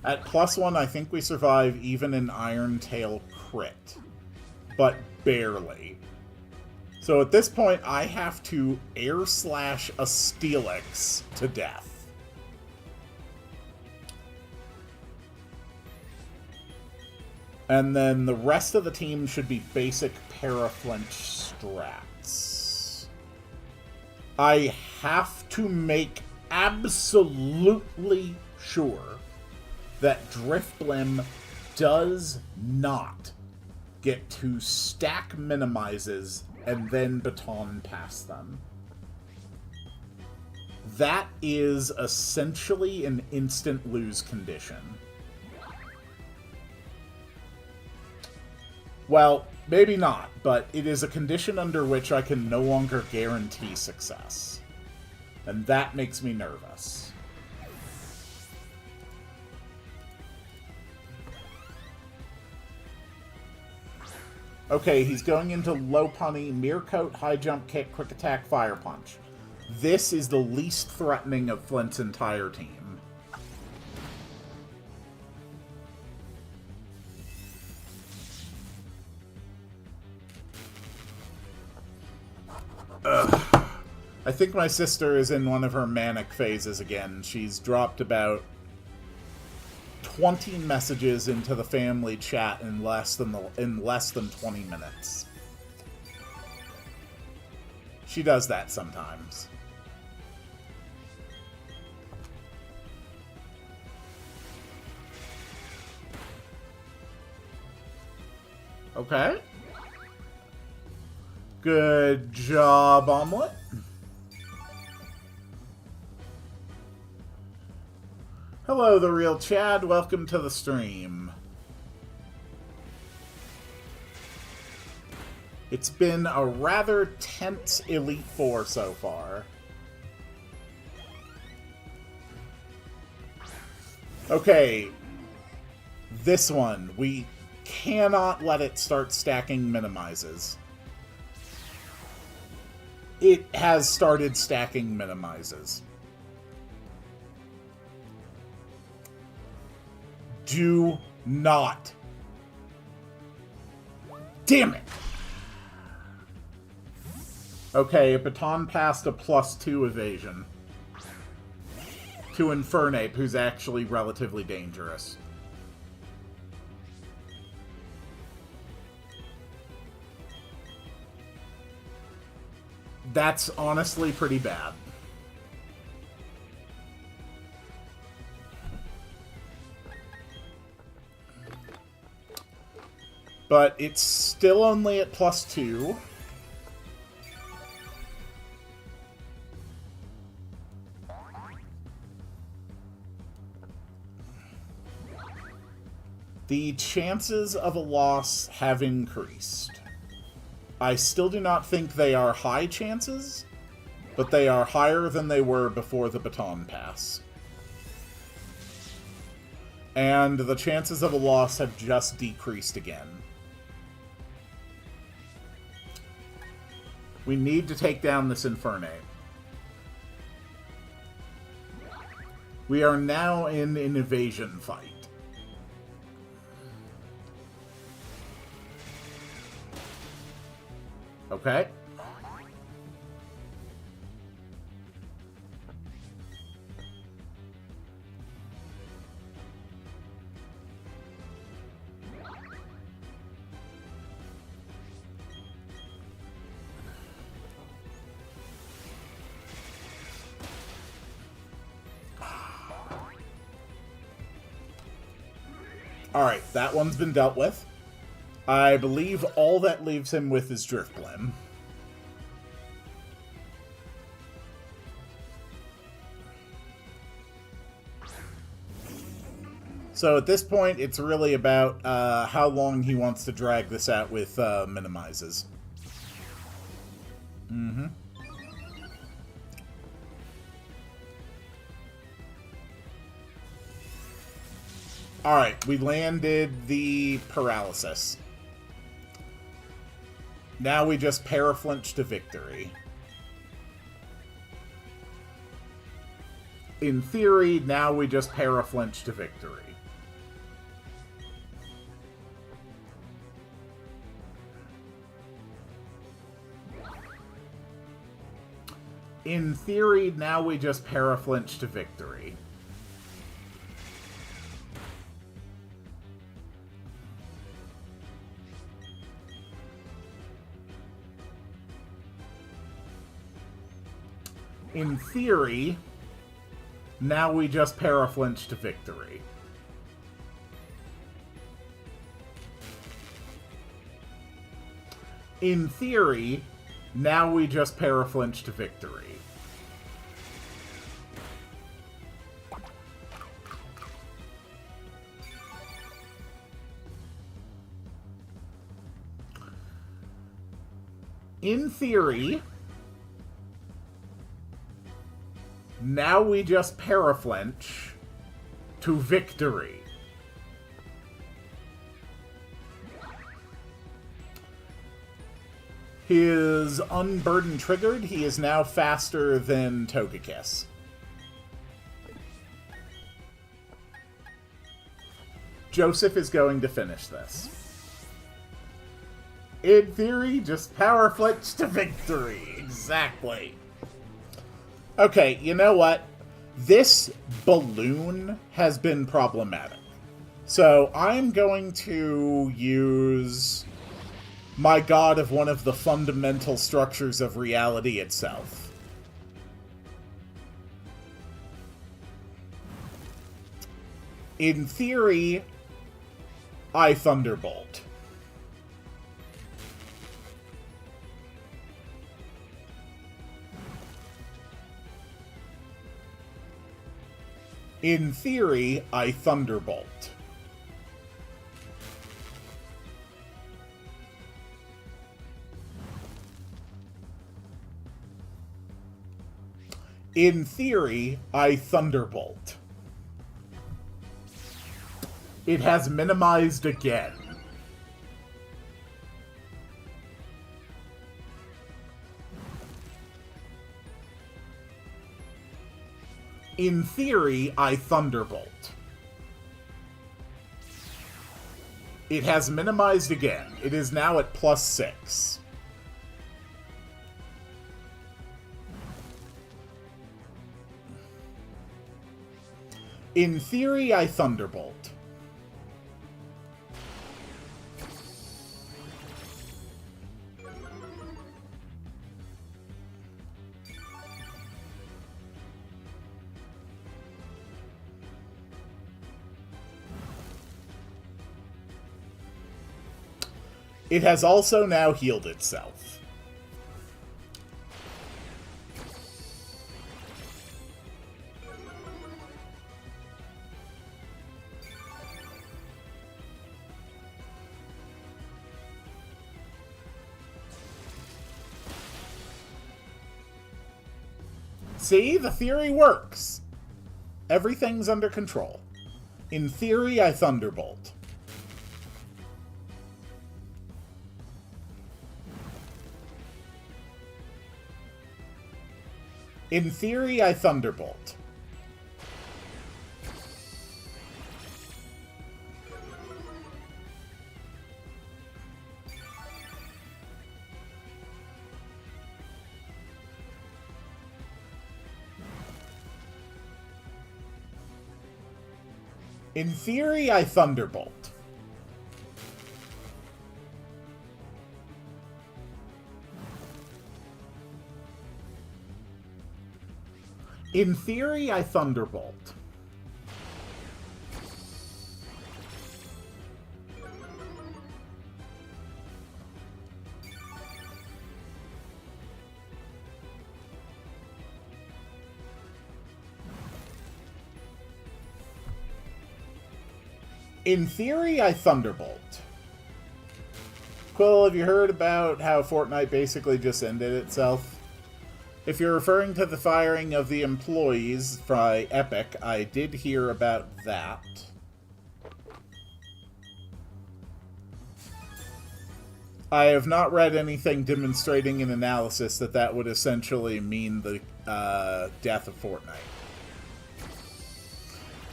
At +1, I think we survive even an Iron Tail crit. But barely. So at this point, I have to Air Slash a Steelix to death. And then the rest of the team should be basic Paraflinch strats. I have to make absolutely sure that Drifblim does not get to stack minimizes and then baton past them. That is essentially an instant lose condition. Well, maybe not, but it is a condition under which I can no longer guarantee success. And that makes me nervous. Okay, he's going into low punny, mirror coat, high jump kick, quick attack, fire punch. This is the least threatening of Flint's entire team. Ugh. I think my sister is in one of her manic phases again. She's dropped about 20 messages into the family chat in less than 20 minutes. She does that sometimes. Okay. Good job, Omelet. Hello, The Real Chad. Welcome to the stream. It's been a rather tense Elite Four so far. Okay. This one. We cannot let it start stacking minimizes. It has started stacking minimizes. Do not. Damn it! Okay, a baton passed a +2 evasion. To Infernape, who's actually relatively dangerous. That's honestly pretty bad. But it's still only at +2. The chances of a loss have increased. I still do not think they are high chances, but they are higher than they were before the baton pass. And the chances of a loss have just decreased again. We need to take down this Infernape. We are now in an evasion fight. Okay. Alright, that one's been dealt with. I believe all that leaves him with is Driftblim. So at this point, it's really about how long he wants to drag this out with minimizes. Mm-hmm. Alright, we landed the paralysis. Now we just paraflinch to victory. In theory, now we just paraflinch to victory. In theory, now we just paraflinch to victory. In theory, now we just paraflinch to victory. In theory, now we just paraflinch to victory. In theory, now we just paraflinch to victory. His Unburden triggered. He is now faster than Togekiss. Joseph is going to finish this. In theory, just power flinch to victory. Exactly. Okay, you know what? This balloon has been problematic. So I'm going to use my god of one of the fundamental structures of reality itself. In theory, I Thunderbolt. In theory, I Thunderbolt. In theory, I Thunderbolt. It has minimized again. In theory, I Thunderbolt. It has minimized again. It is now at +6. In theory, I Thunderbolt. It has also now healed itself. See? The theory works. Everything's under control. In theory, I Thunderbolt. In theory, I Thunderbolt. In theory, I Thunderbolt. In theory, I Thunderbolt. In theory, I Thunderbolt. Quill, have you heard about how Fortnite basically just ended itself? If you're referring to the firing of the employees by Epic, I did hear about that. I have not read anything demonstrating an analysis that that would essentially mean the death of Fortnite.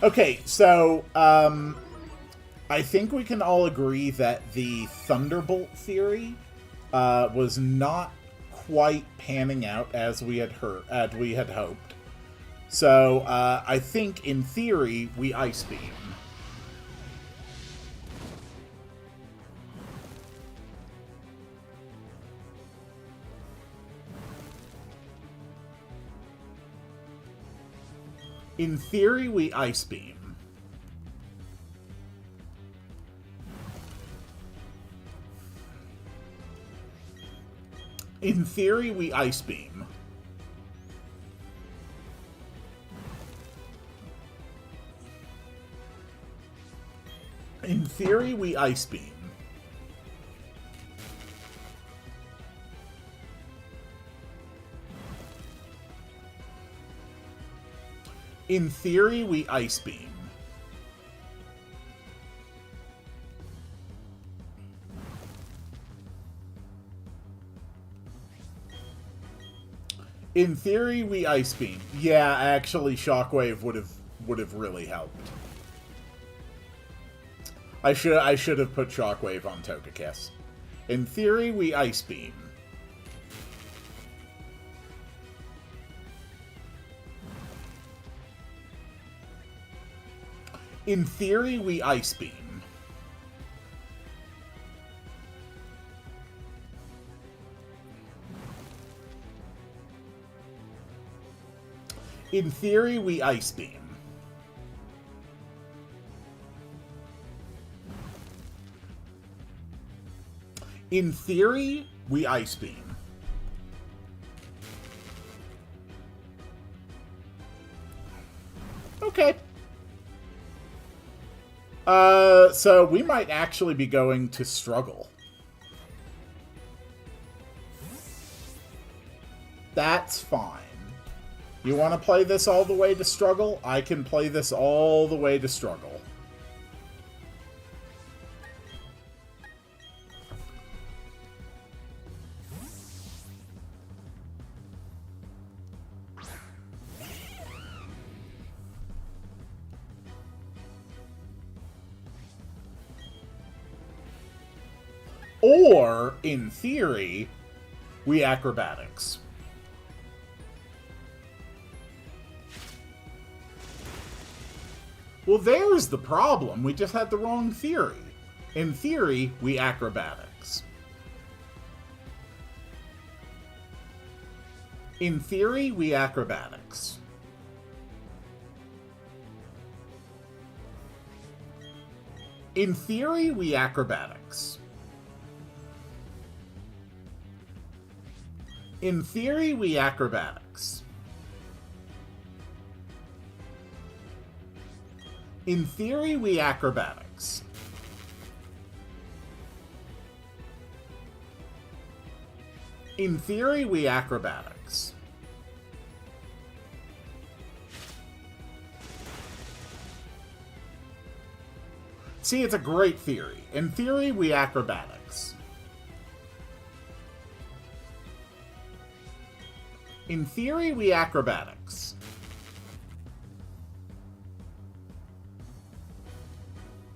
Okay, so I think we can all agree that the Thunderbolt theory was not quite panning out as we had hoped. So I think in theory we Ice Beam. In theory we Ice Beam. In theory, we Ice Beam. In theory, we Ice Beam. In theory, we Ice Beam. In theory, we Ice Beam. Yeah, actually, Shockwave would have really helped. I should have put Shockwave on Togekiss. In theory, we Ice Beam. In theory, we Ice Beam. In theory, we Ice Beam. In theory, we Ice Beam. Okay. So we might actually be going to struggle. That's fine. You want to play this all the way to struggle? I can play this all the way to struggle. Or, in theory, we acrobatics. Well, there's the problem. We just had the wrong theory. In theory, we acrobatics. In theory, we acrobatics. In theory, we acrobatics. In theory, we acrobatics. In theory, we acrobatics. In theory, we acrobatics. See, it's a great theory. In theory, we acrobatics. In theory, we acrobatics.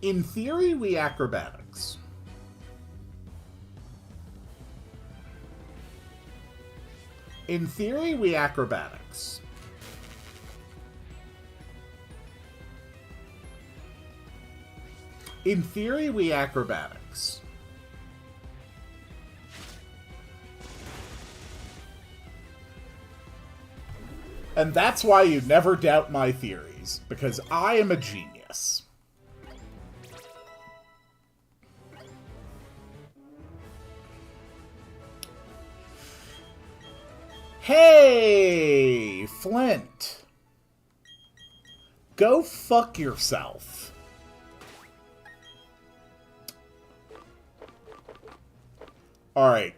In theory, we acrobatics. In theory, we acrobatics. In theory, we acrobatics. And that's why you never doubt my theories, because I am a genius. Hey, Flint. Go fuck yourself. Alright,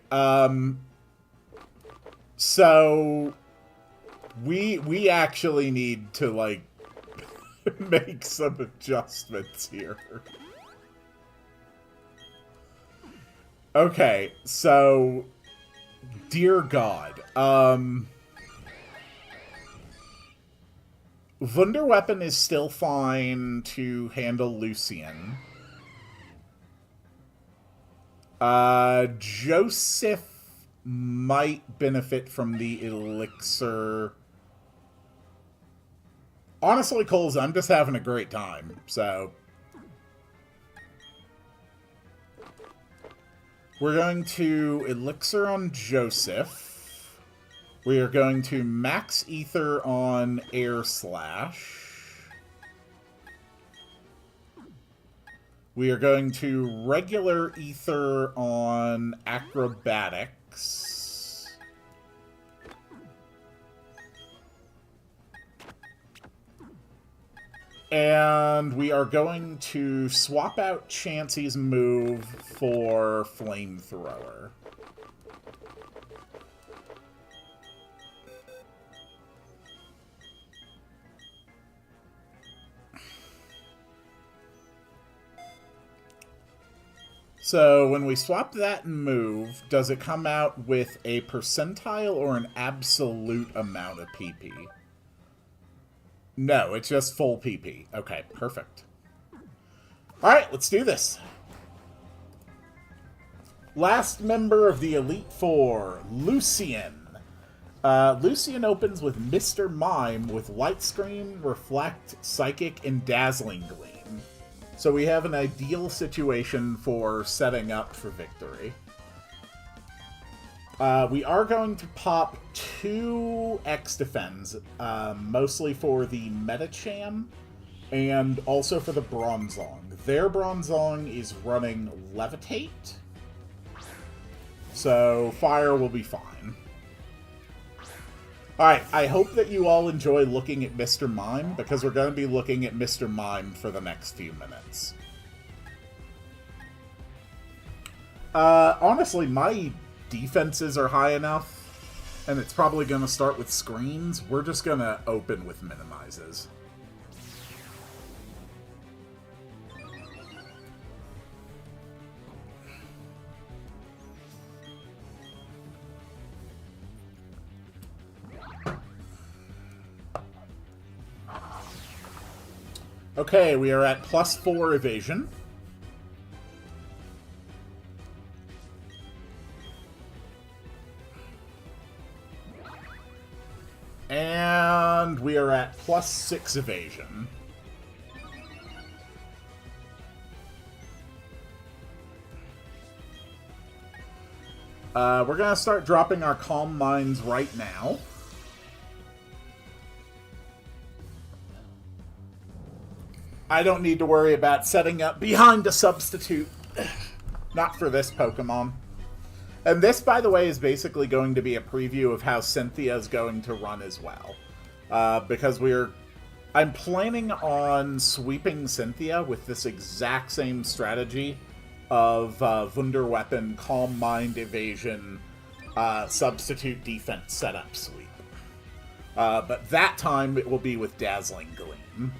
so we actually need to, like, make some adjustments here. Okay, so, dear God, Wunderweapon is still fine to handle Lucian. Joseph might benefit from the elixir. Honestly, Coles, I'm just having a great time, so we're going to elixir on Joseph. We are going to max ether on Air Slash. We are going to regular ether on Acrobatics. And we are going to swap out Chansey's move for Flamethrower. So when we swap that and move, does it come out with a percentile or an absolute amount of PP? No, it's just full PP. Okay, perfect. Alright, let's do this. Last member of the Elite Four, Lucian. Lucian opens with Mr. Mime with Light Screen, Reflect, Psychic, and Dazzling Gleam. So we have an ideal situation for setting up for victory. We are going to pop 2 X-Defends, mostly for the Metacham and also for the Bronzong. Their Bronzong is running Levitate, so fire will be fine. Alright, I hope that you all enjoy looking at Mr. Mime, because we're going to be looking at Mr. Mime for the next few minutes. Honestly, my defenses are high enough, and it's probably going to start with screens. We're just going to open with minimizes. Okay, we are at +4 evasion. And we are at +6 evasion. We're going to start dropping our Calm Minds right now. I don't need to worry about setting up behind a substitute. Not for this Pokemon. And this, by the way, is basically going to be a preview of how Cynthia is going to run as well. Because I'm planning on sweeping Cynthia with this exact same strategy of Wunderweapon, Calm Mind, Evasion, Substitute Defense setup sweep. But that time it will be with Dazzling Gleam.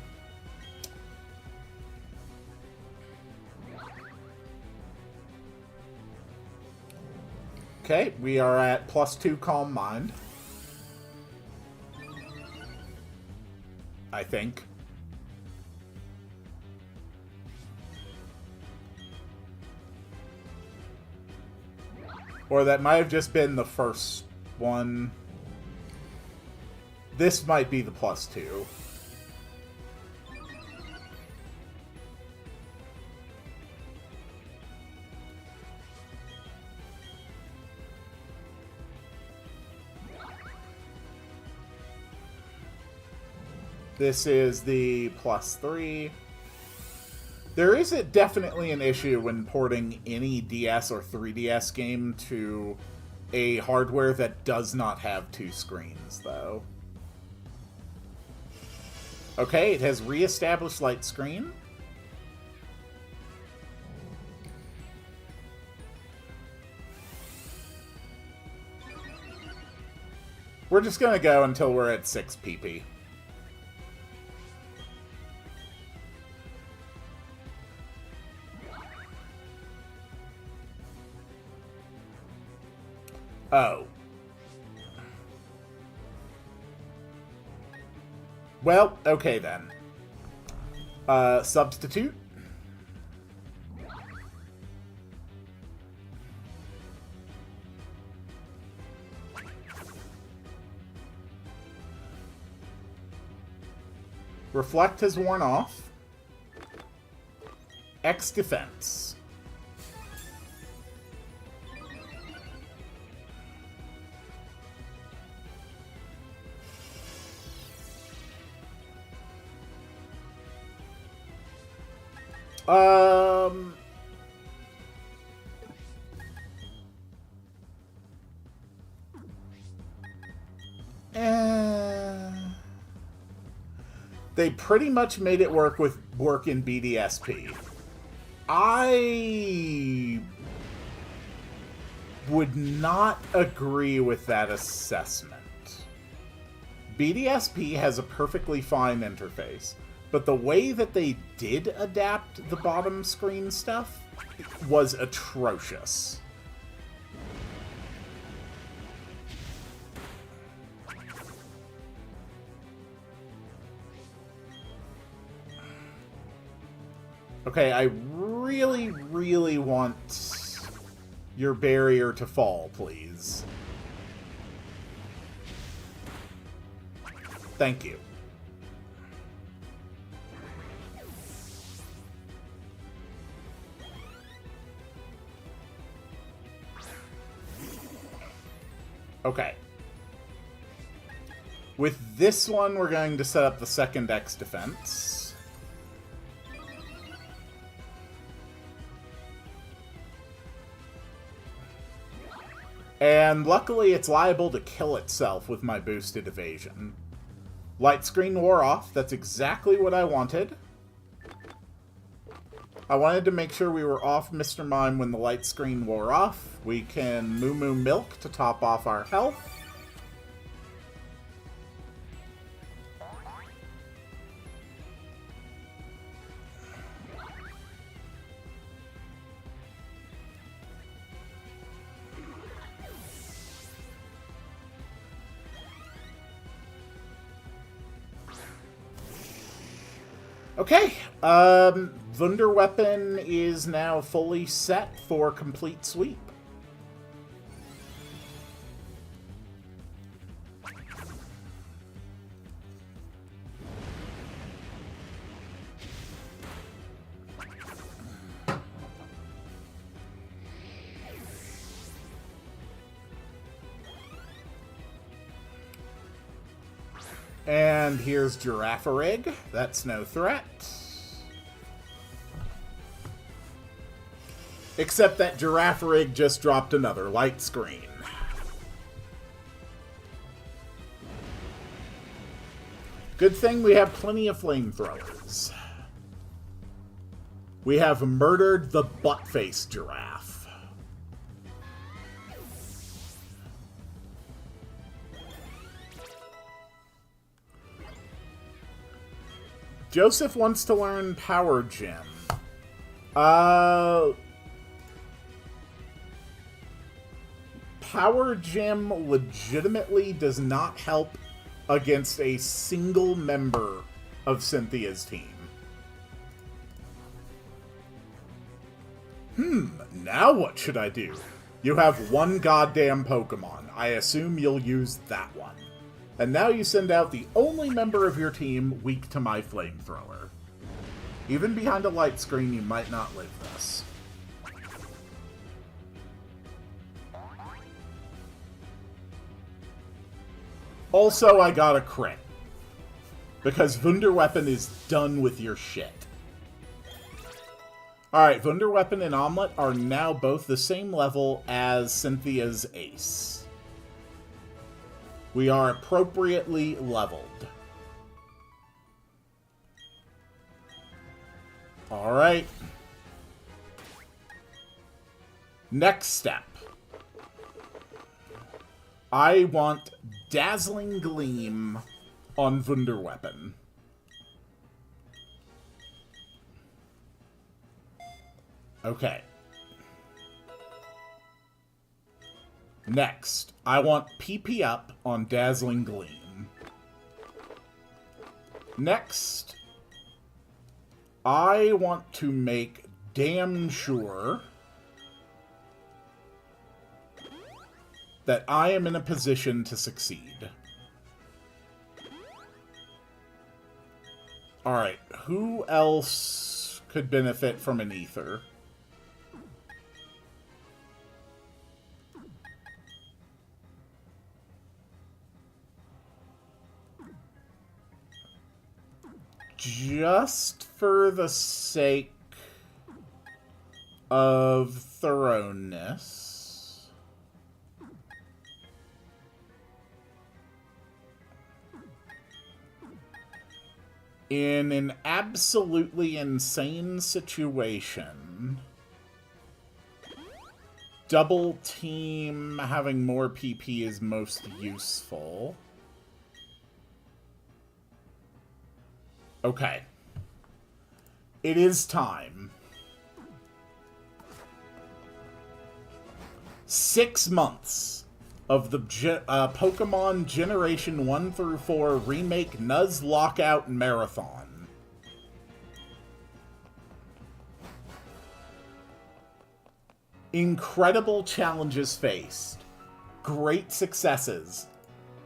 Okay, we are at +2 Calm Mind. I think. Or that might have just been the first one. This might be the +2. This is the +3. There is definitely an issue when porting any DS or 3DS game to a hardware that does not have 2 screens, though. Okay, it has re-established Light Screen. We're just going to go until we're at 6 PP. Oh. Well, okay then. Substitute. Reflect has worn off. X defense. They pretty much made it work in BDSP. I would not agree with that assessment. BDSP has a perfectly fine interface, but the way that they did adapt the bottom screen stuff was atrocious. Okay, I really, really want your barrier to fall, please. Thank you. Okay. With this one, we're going to set up the second X defense. And luckily, it's liable to kill itself with my boosted evasion. Light screen wore off. That's exactly what I wanted. I wanted to make sure we were off Mr. Mime when the light screen wore off. We can Moo Moo Milk to top off our health. Okay, Wunderweapon is now fully set for complete sweep. And here's Giraffe-a-Rig. That's no threat. Except that Giraffe-a-Rig just dropped another light screen. Good thing we have plenty of flamethrowers. We have murdered the butt-face giraffe. Joseph wants to learn Power Gem. Power Gem legitimately does not help against a single member of Cynthia's team. Now what should I do? You have one goddamn Pokemon. I assume you'll use that one. And now you send out the only member of your team weak to my flamethrower. Even behind a light screen, you might not live this. Also, I got a crit. Because Wunderweapon is done with your shit. Alright, Wunderweapon and Omelette are now both the same level as Cynthia's Ace. We are appropriately leveled. Alright. Next step. I want Dazzling Gleam on Wunderweapon. Okay. Next, I want PP up on Dazzling Gleam. Next, I want to make damn sure that I am in a position to succeed. Alright, who else could benefit from an ether? Just for the sake of thoroughness, in an absolutely insane situation, double team having more PP is most useful. Okay. It is time. 6 months of the Pokemon Generation 1 through 4 Remake Nuzlocke Marathon. Incredible challenges faced. Great successes.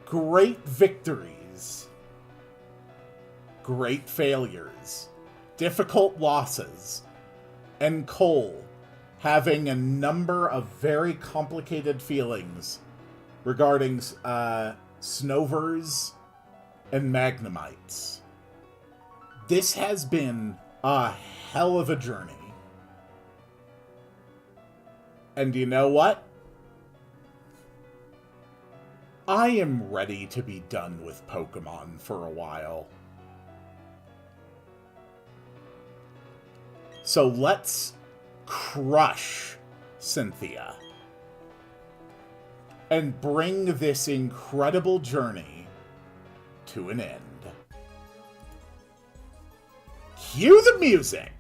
Great victories. Great failures. Difficult losses. And Cole having a number of very complicated feelings regarding Snovers and Magnemites. This has been a hell of a journey. And you know what? I am ready to be done with Pokemon for a while. So let's crush Cynthia and bring this incredible journey to an end. Cue the music!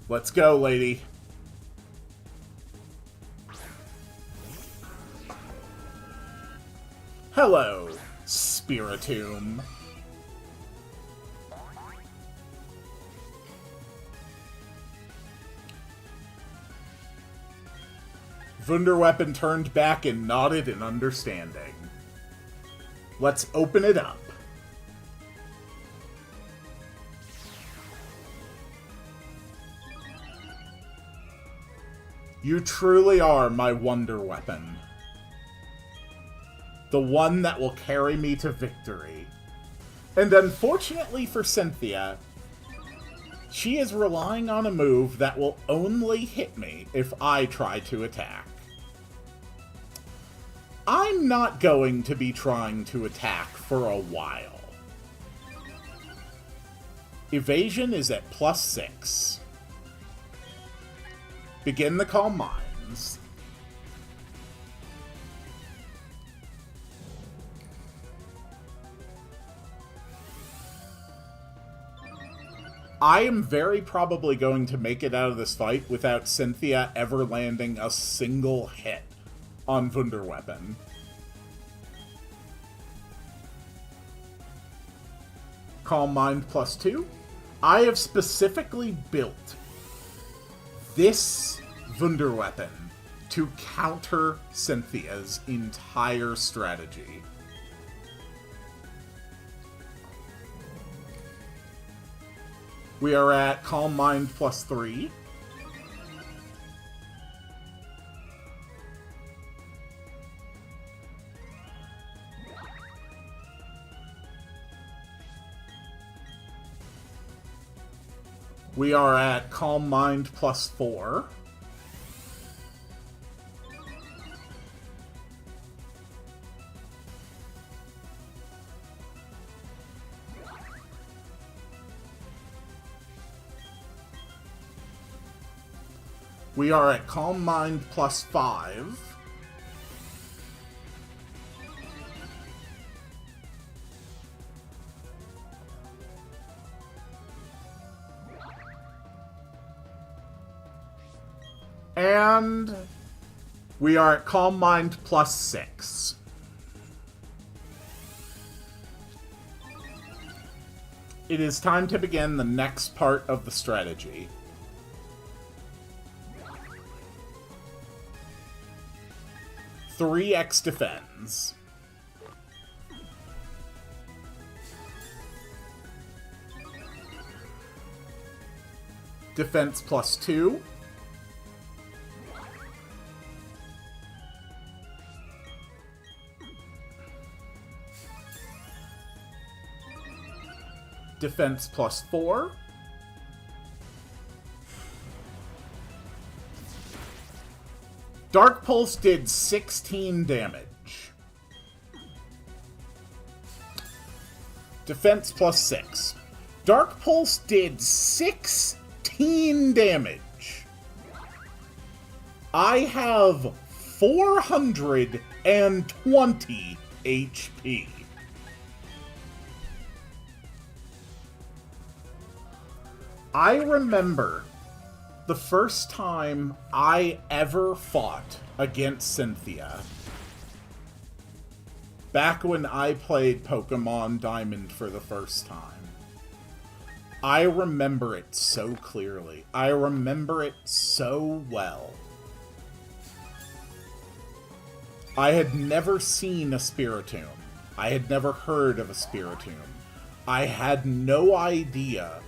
Let's go, lady. Hello, Spiritomb. Wunderweapon turned back and nodded in understanding. Let's open it up. You truly are my wonder weapon. The one that will carry me to victory. And unfortunately for Cynthia, she is relying on a move that will only hit me if I try to attack. I'm not going to be trying to attack for a while. Evasion is at +6. Begin the Calm Minds. I am very probably going to make it out of this fight without Cynthia ever landing a single hit on Wunderweapon. Calm Mind +2. I have specifically built this Wunderweapon to counter Cynthia's entire strategy. We are at Calm Mind +3. We are at Calm Mind +4. We are at Calm Mind +5. And we are at Calm Mind +6. It is time to begin the next part of the strategy. Three X defends. Defense +2. Defense +4. Dark Pulse did 16 damage. Defense +6. Dark Pulse did 16 damage. I have 420 HP. I remember the first time I ever fought against Cynthia. Back when I played Pokemon Diamond for the first time. I remember it so clearly. I remember it so well. I had never seen a Spiritomb. I had never heard of a Spiritomb. I had no idea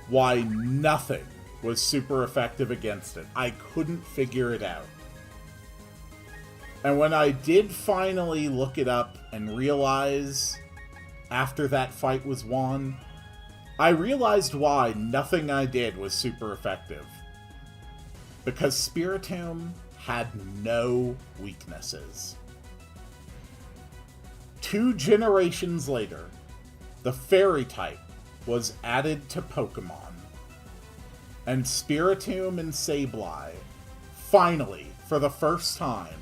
why nothing was super effective against it. I couldn't figure it out. And when I did finally look it up and realize, after that fight was won, I realized why nothing I did was super effective. Because Spiritomb had no weaknesses. 2 generations later, the Fairy type was added to Pokemon. And Spiritomb and Sableye, finally, for the first time,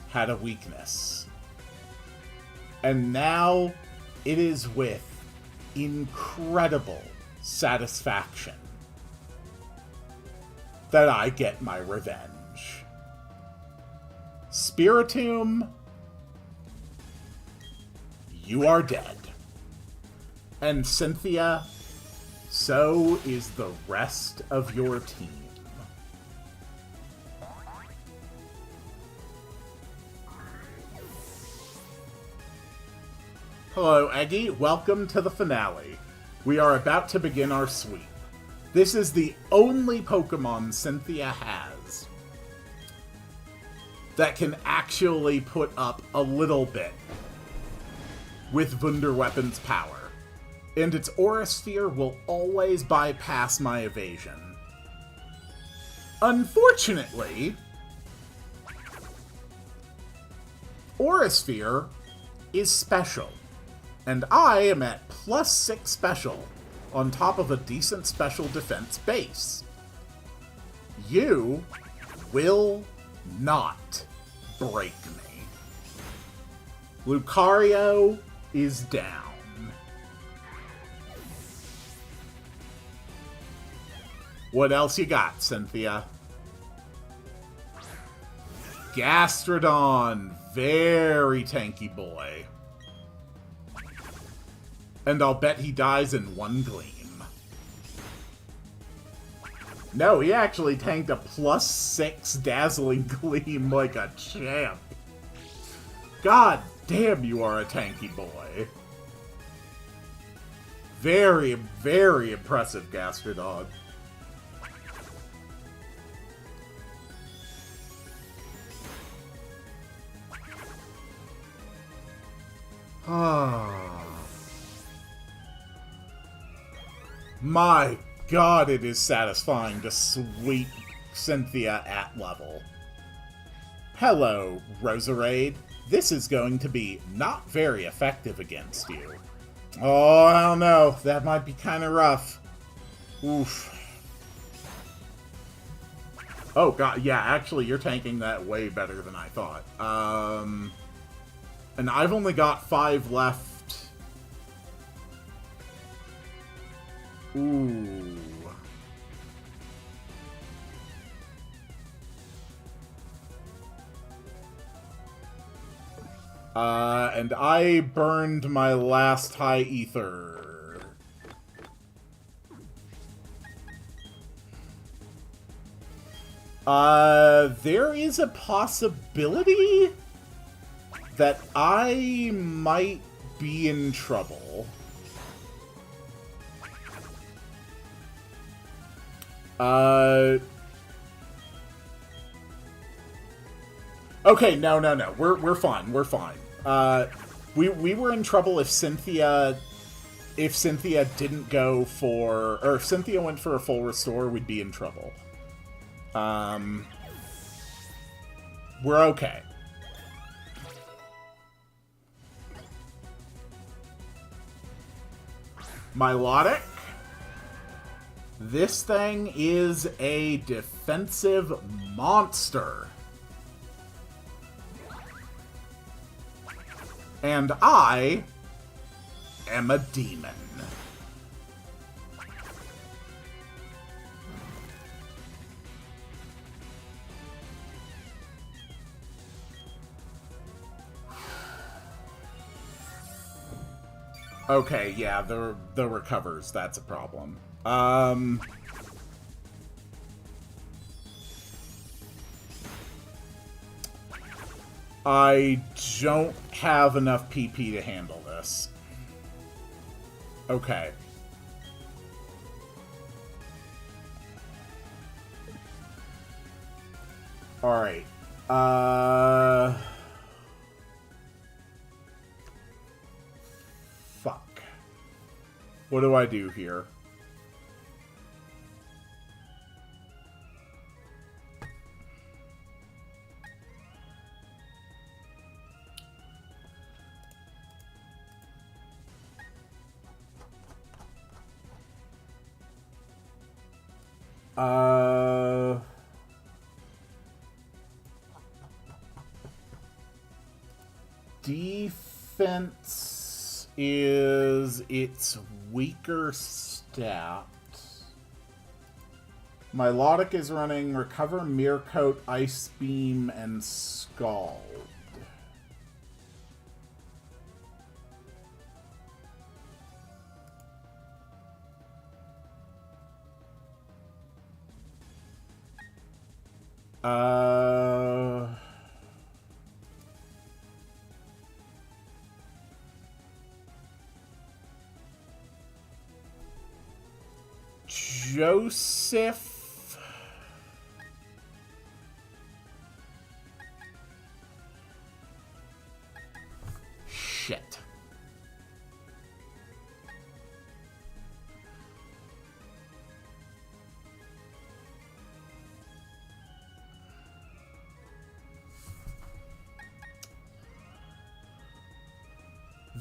had a weakness. And now, it is with incredible satisfaction that I get my revenge. Spiritomb, you are dead. And Cynthia, so is the rest of your team. Hello, Eggy. Welcome to the finale. We are about to begin our sweep. This is the only Pokemon Cynthia has that can actually put up a little bit with Wunderweapon's power. And its Aura Sphere will always bypass my evasion. Unfortunately, Aura Sphere is special. And I am at +6 special, on top of a decent special defense base. You will not break me. Lucario is down. What else you got, Cynthia? Gastrodon, very tanky boy. And I'll bet he dies in 1 gleam. No, he actually tanked a +6 Dazzling Gleam like a champ. God damn, you are a tanky boy. Very, very impressive, Gastrodon. My god, it is satisfying to sweep Cynthia at level. Hello, Roserade. This is going to be not very effective against you. Oh, I don't know. That might be kind of rough. Oof. Oh, god, yeah, actually, you're tanking that way better than I thought. And I've only got 5 left. Ooh. And I burned my last high ether. There is a possibility that I might be in trouble. Okay, no. We're fine. We're fine. We were in trouble if Cynthia didn't go for, or if Cynthia went for a full restore, we'd be in trouble. We're okay. Milotic. This thing is a defensive monster. And I am a demon. Okay, yeah, the recovers, that's a problem. I don't have enough PP to handle this. Okay. Alright. Fuck. What do I do here? Defense is its weaker stat. Melodic is running Recover, Mirror Coat, Ice Beam, and Scald. Joseph. Shit.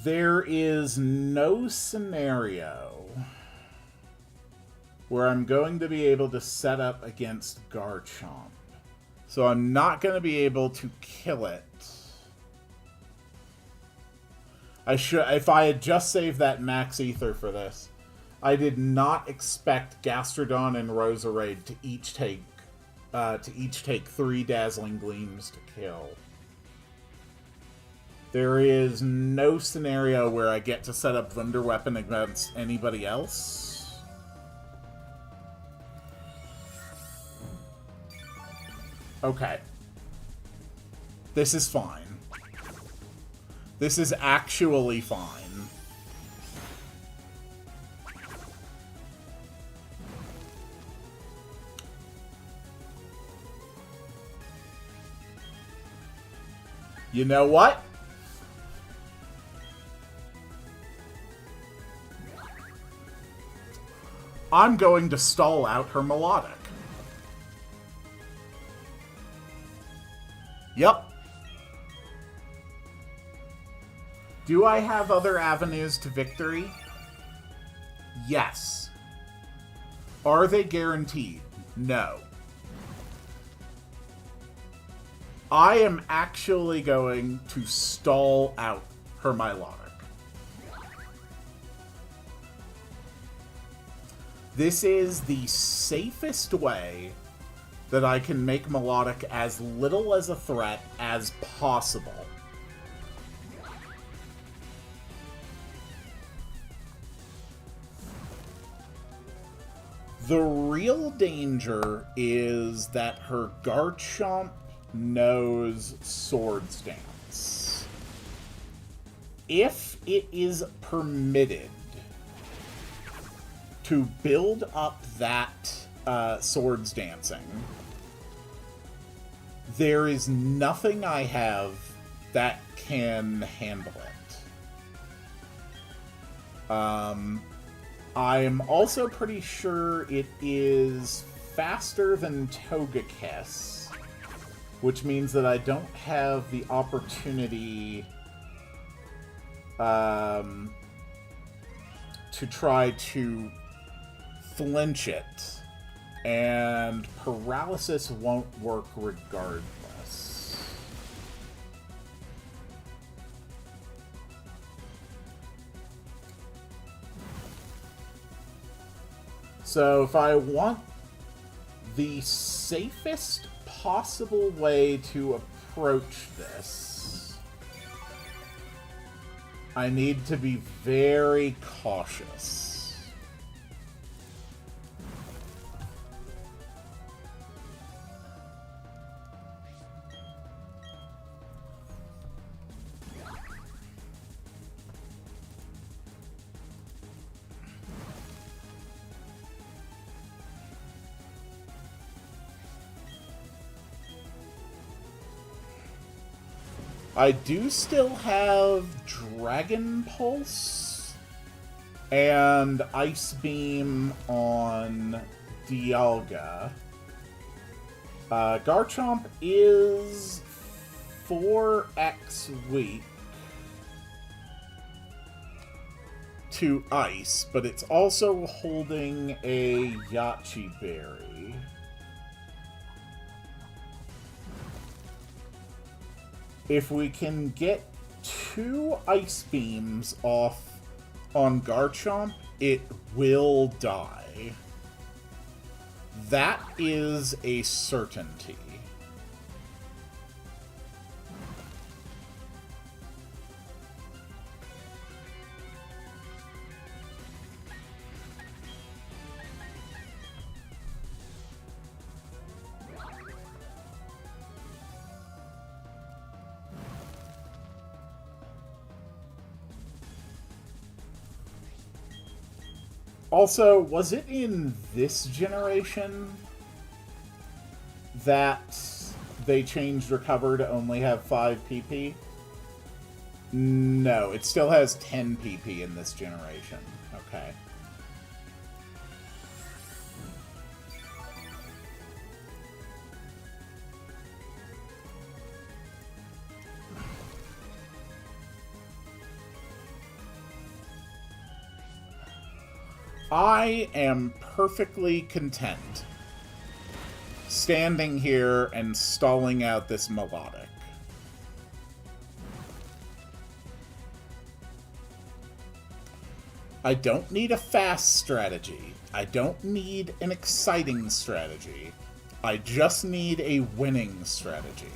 There is no scenario where I'm going to be able to set up against Garchomp. So I'm not going to be able to kill it. I should, if I had just saved that Max Ether for this. I did not expect Gastrodon and Roserade to each take 3 Dazzling Gleams to kill. There is no scenario where I get to set up Thunder Weapon against anybody else. Okay. This is fine. This is actually fine. You know what? I'm going to stall out her Melodic. Yep. Do I have other avenues to victory? Yes. Are they guaranteed? No. I am actually going to stall out her Milotic. This is the safest way that I can make Melodic as little as a threat as possible. The real danger is that her Garchomp knows Swords Dance. If it is permitted to build up that Swords Dancing, there is nothing I have that can handle it. I'm also pretty sure it is faster than Togekiss, which means that I don't have the opportunity to try to flinch it, and Paralysis won't work regardless. So if I want the safest possible way to approach this, I need to be very cautious. I do still have Dragon Pulse and Ice Beam on Dialga. Garchomp is 4x weak to Ice, but it's also holding a Yachi Berry. If we can get 2 Ice Beams off on Garchomp, it will die. That is a certainty. Also, was it in this generation that they changed Recover to only have 5 PP? No, it still has 10 PP in this generation. Okay. I am perfectly content standing here and stalling out this melodic. I don't need a fast strategy. I don't need an exciting strategy. I just need a winning strategy.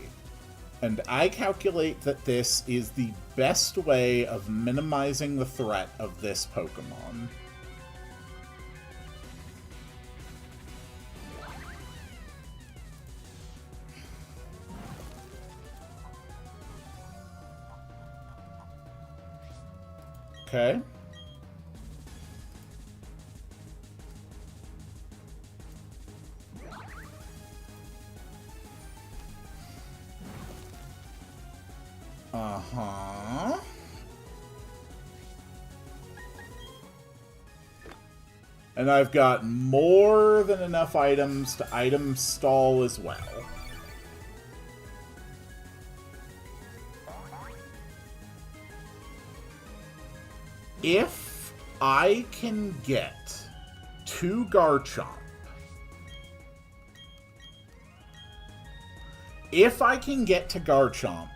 And I calculate that this is the best way of minimizing the threat of this Pokemon. Okay. Uh-huh. And I've got more than enough items to item stall as well. If I can get 2 Garchomp, if I can get to Garchomp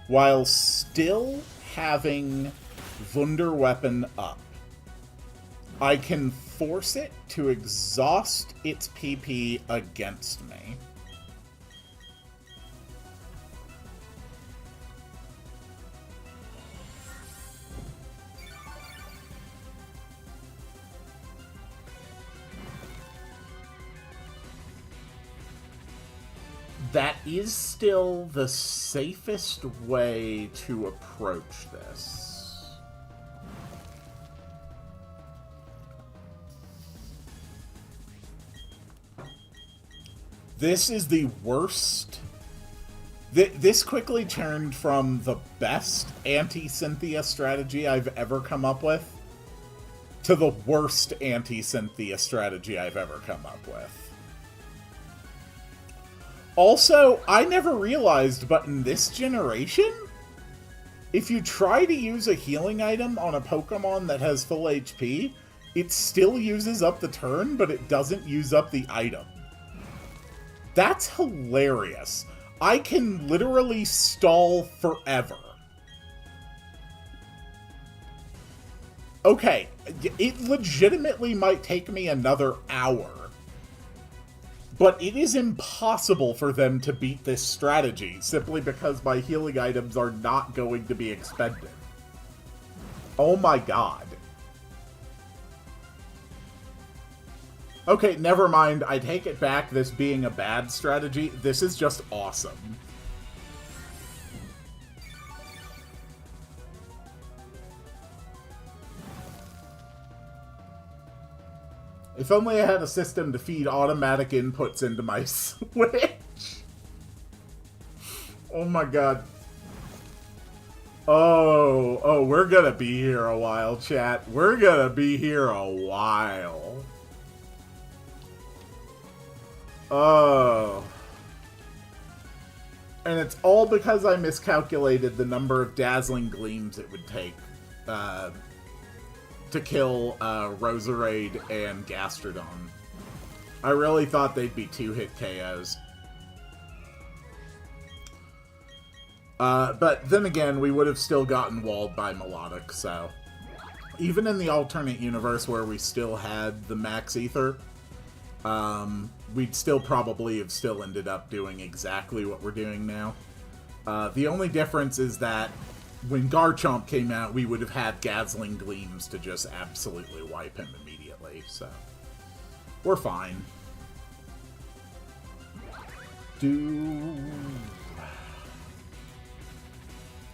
while still having Wunder Weapon up, I can force it to exhaust its PP against me. That is still the safest way to approach this. This is the worst. This quickly turned from the best anti-Cynthia strategy I've ever come up with to the worst anti-Cynthia strategy I've ever come up with. Also, I never realized, but in this generation, if you try to use a healing item on a Pokemon that has full HP, it still uses up the turn, but it doesn't use up the item. That's hilarious. I can literally stall forever. Okay, it legitimately might take me another hour. But it is impossible for them to beat this strategy, simply because my healing items are not going to be expended. Oh my god. Okay, never mind. I take it back, this being a bad strategy. This is just awesome. If only I had a system to feed automatic inputs into my Switch. Oh my god. Oh, we're gonna be here a while, chat. We're gonna be here a while. Oh. And it's all because I miscalculated the number of dazzling gleams it would take to kill Roserade and Gastrodon. I really thought they'd be 2-hit KOs. But then again, we would have still gotten walled by Melodic, so... Even in the alternate universe where we still had the Max Ether, we'd still probably have still ended up doing exactly what we're doing now. The only difference is that when Garchomp came out, we would have had Dazzling Gleams to just absolutely wipe him immediately, so... We're fine.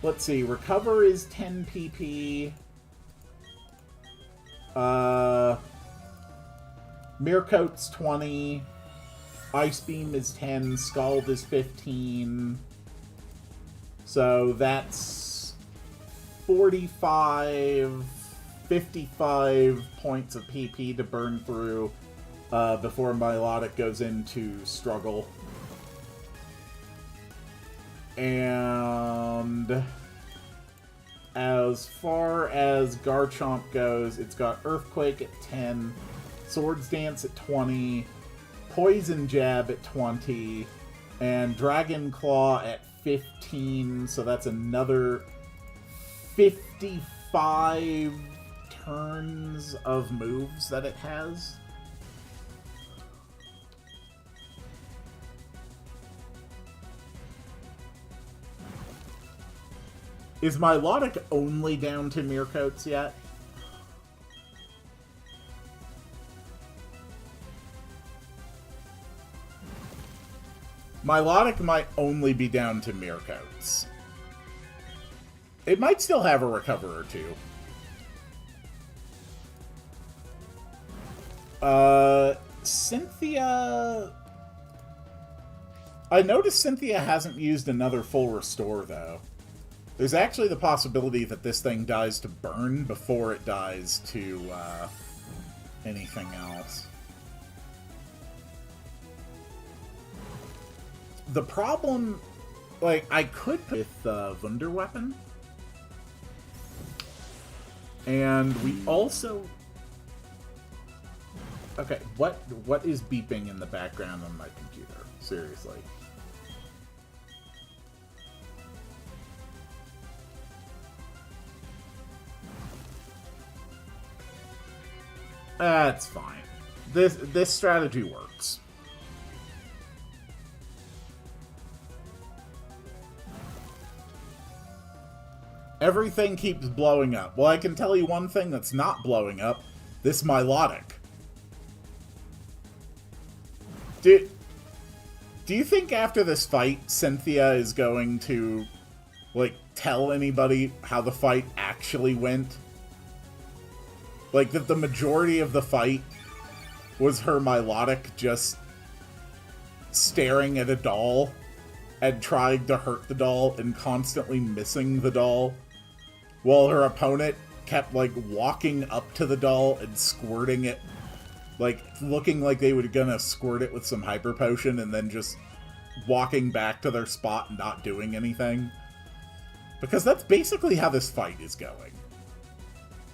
Let's see, Recover is 10 PP. Mircoat's 20. Ice Beam is 10. Scald is 15. So that's 45, 55 points of PP to burn through before Milotic goes into Struggle. And as far as Garchomp goes, it's got Earthquake at 10, Swords Dance at 20, Poison Jab at 20, and Dragon Claw at 15, so that's another 55 turns of moves that it has. Is Milotic only down to Mircoats yet? Milotic might only be down to Mircoats. It might still have a Recover or two. Cynthia... I noticed Cynthia hasn't used another full Restore, though. There's actually the possibility that this thing dies to burn before it dies to anything else. The problem, like, I could with Wunder Weapon. And we also... Okay, what is beeping in the background on my computer? Seriously. That's fine. This strategy works. Everything keeps blowing up. Well, I can tell you one thing that's not blowing up. This Milotic. Do you think after this fight, Cynthia is going to, like, tell anybody how the fight actually went? Like, that the majority of the fight was her Milotic just staring at a doll and trying to hurt the doll and constantly missing the doll, while her opponent kept, like, walking up to the doll and squirting it, like, looking like they were gonna squirt it with some Hyper Potion and then just walking back to their spot and not doing anything. Because that's basically how this fight is going.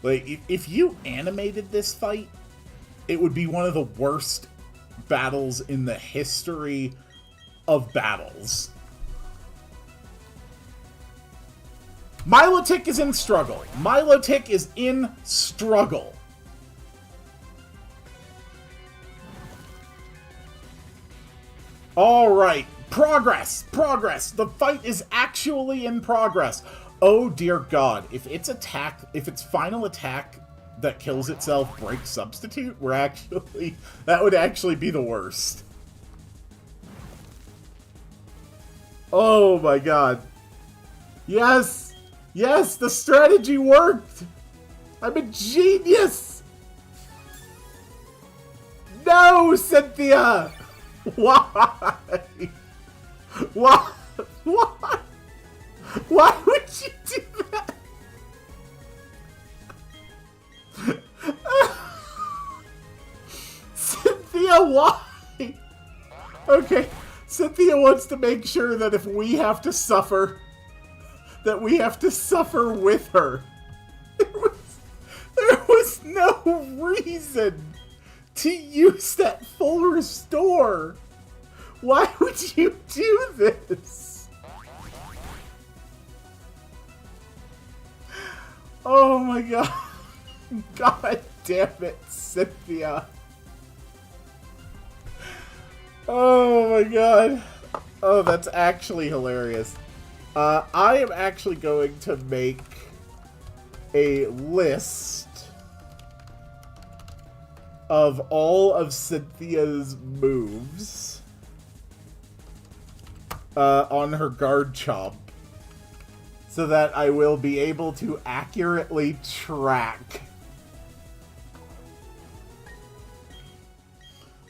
Like, if you animated this fight, it would be one of the worst battles in the history of battles. Milotic is in struggle. Milotic is in struggle. Alright, Progress! Progress! The fight is actually in progress! Oh dear god, if its final attack that kills itself breaks substitute, that would actually be the worst. Oh my god. Yes! Yes, the strategy worked! I'm a genius! No, Cynthia! Why? Why? Why? Why would you do that? Cynthia, why? Okay, Cynthia wants to make sure that if we have to suffer, that we have to suffer with her. There was no reason to use that full restore. Why would you do this? Oh my god. God damn it, Cynthia. Oh my god. Oh, that's actually hilarious. I am actually going to make a list of all of Cynthia's moves on her guard chomp so that I will be able to accurately track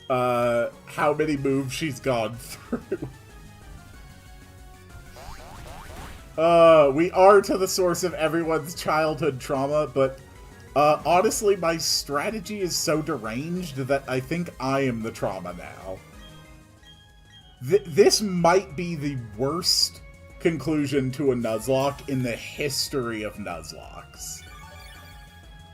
how many moves she's gone through. We are to the source of everyone's childhood trauma, but honestly, my strategy is so deranged that I think I am the trauma now. This might be the worst conclusion to a Nuzlocke in the history of Nuzlockes.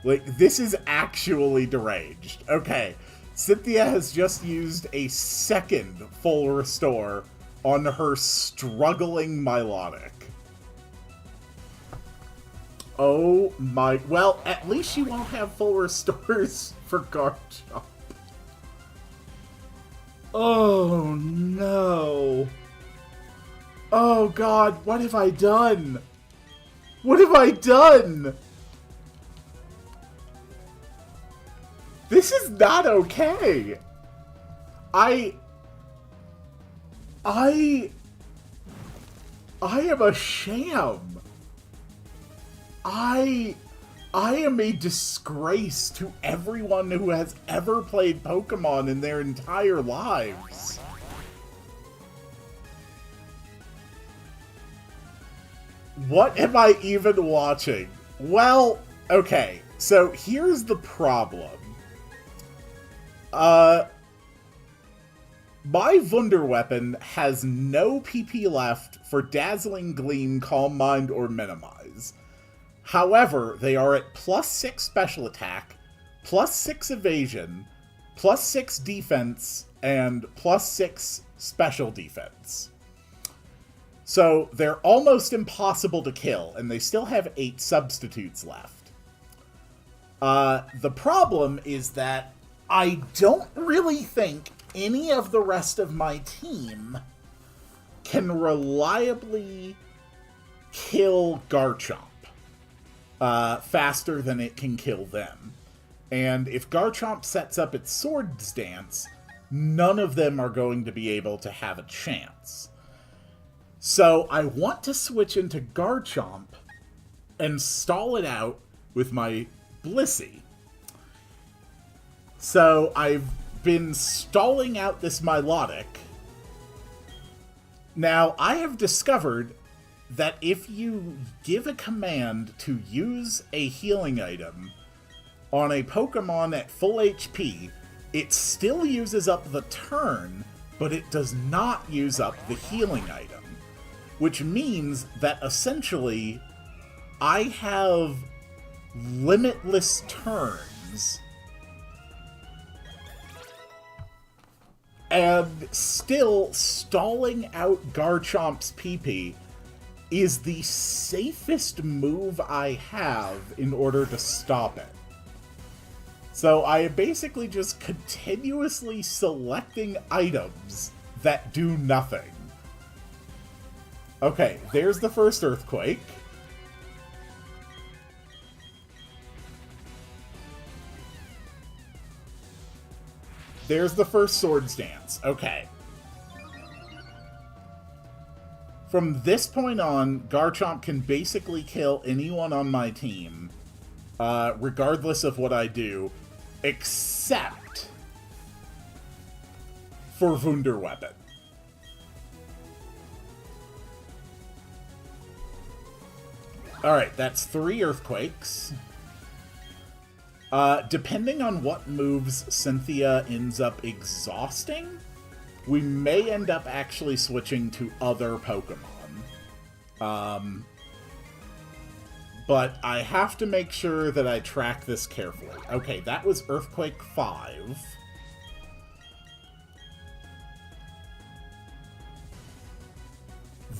Like, this is actually deranged. Okay, Cynthia has just used a second full restore on her struggling Milotic. Oh my... Well, at least she won't have full restores for Garchomp. Oh no. Oh god, what have I done? What have I done? This is not okay. I am a sham. I am a disgrace to everyone who has ever played Pokemon in their entire lives. What am I even watching? Well, okay, so here's the problem. My Wunderweapon has no PP left for Dazzling Gleam, Calm Mind, or Minimize. However, they are at +6 special attack, +6 evasion, +6 defense, and +6 special defense. So they're almost impossible to kill, and they still have 8 substitutes left. The problem is that I don't really think any of the rest of my team can reliably kill Garchomp faster than it can kill them. And if Garchomp sets up its Swords Dance, none of them are going to be able to have a chance. So I want to switch into Garchomp and stall it out with my Blissey. So I've been stalling out this Milotic. Now, I have discovered that if you give a command to use a healing item on a Pokemon at full HP, it still uses up the turn, but it does not use up the healing item. Which means that essentially, I have limitless turns. And still, stalling out Garchomp's PP is the safest move I have in order to stop it. So I am basically just continuously selecting items that do nothing. Okay, there's the first Earthquake. There's the first Swords Dance. Okay. From this point on, Garchomp can basically kill anyone on my team, regardless of what I do, except for Wunderweapon. Alright, that's 3 Earthquakes. Depending on what moves Cynthia ends up exhausting, we may end up actually switching to other Pokemon. But I have to make sure that I track this carefully. Okay, that was Earthquake 5.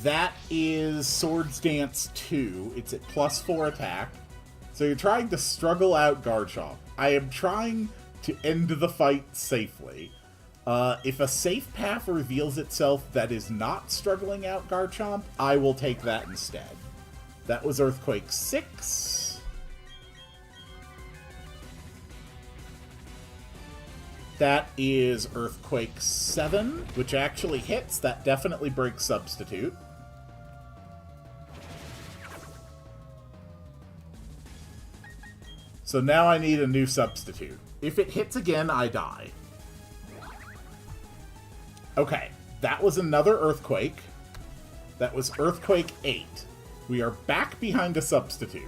That is Swords Dance 2. It's at +4 attack. So you're trying to struggle out Garchomp. I am trying to end the fight safely. If a safe path reveals itself that is not struggling out Garchomp, I will take that instead. That was Earthquake 6. That is Earthquake 7, which actually hits. That definitely breaks Substitute. So now I need a new Substitute. If it hits again, I die. Okay, that was another Earthquake. That was Earthquake 8. We are back behind a Substitute.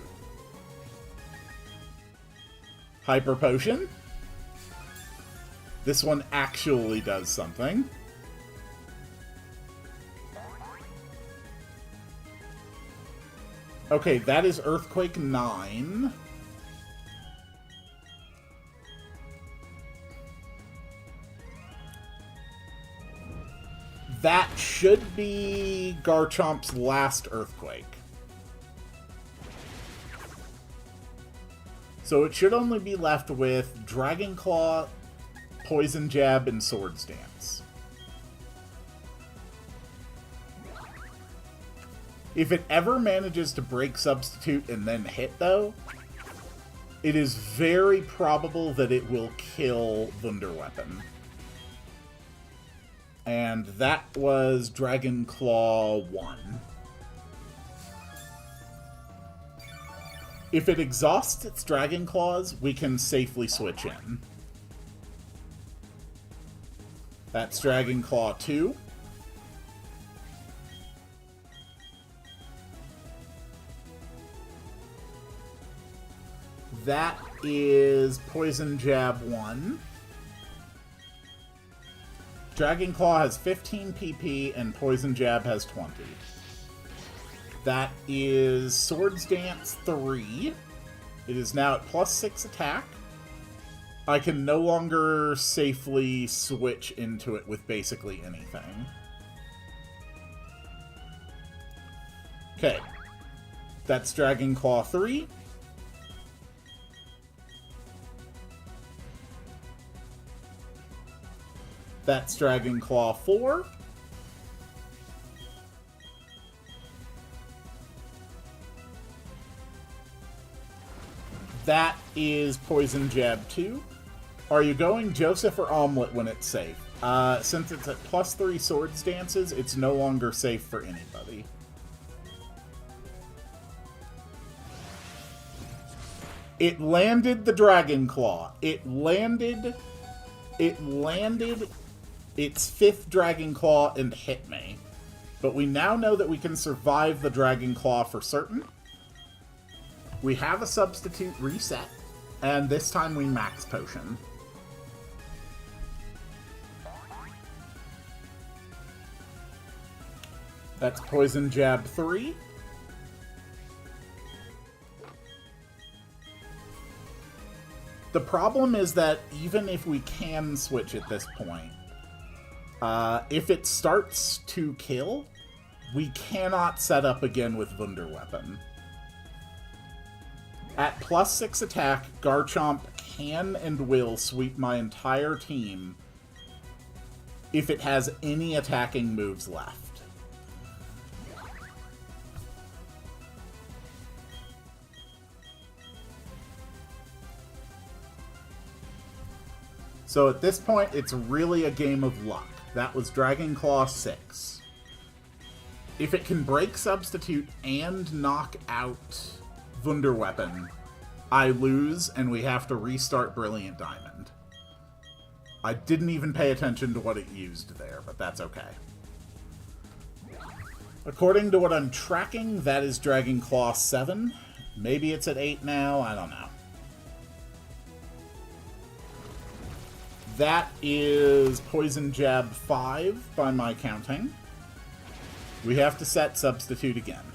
Hyper Potion. This one actually does something. Okay, that is Earthquake 9. That should be Garchomp's last Earthquake. So it should only be left with Dragon Claw, Poison Jab, and Swords Dance. If it ever manages to break Substitute and then hit, though, it is very probable that it will kill Wunderweapon. And that was Dragon Claw 1. If it exhausts its Dragon Claws, we can safely switch in. That's Dragon Claw 2. That is Poison Jab 1. Dragon Claw has 15 PP and Poison Jab has 20. That is Swords Dance 3. It is now at +6 attack. I can no longer safely switch into it with basically anything. Okay. That's Dragon Claw 3. That's Dragon Claw 4. That is Poison Jab 2. Are you going Joseph or Omelette when it's safe? Since it's at +3 Swords Dances, it's no longer safe for anybody. It landed the Dragon Claw. It landed its 5th Dragon Claw and hit me. But we now know that we can survive the Dragon Claw for certain. We have a Substitute reset, and this time we Max Potion. That's Poison Jab 3. The problem is that even if we can switch at this point, if it starts to kill, we cannot set up again with Wunderweapon. At +6 attack, Garchomp can and will sweep my entire team if it has any attacking moves left. So at this point, it's really a game of luck. That was Dragon Claw 6. If it can break Substitute and knock out Wunderweapon, I lose, and we have to restart Brilliant Diamond. I didn't even pay attention to what it used there, but that's okay. According to what I'm tracking, that is Dragon Claw 7. Maybe it's at 8 now, I don't know. That is Poison Jab 5 by my counting. We have to set Substitute again.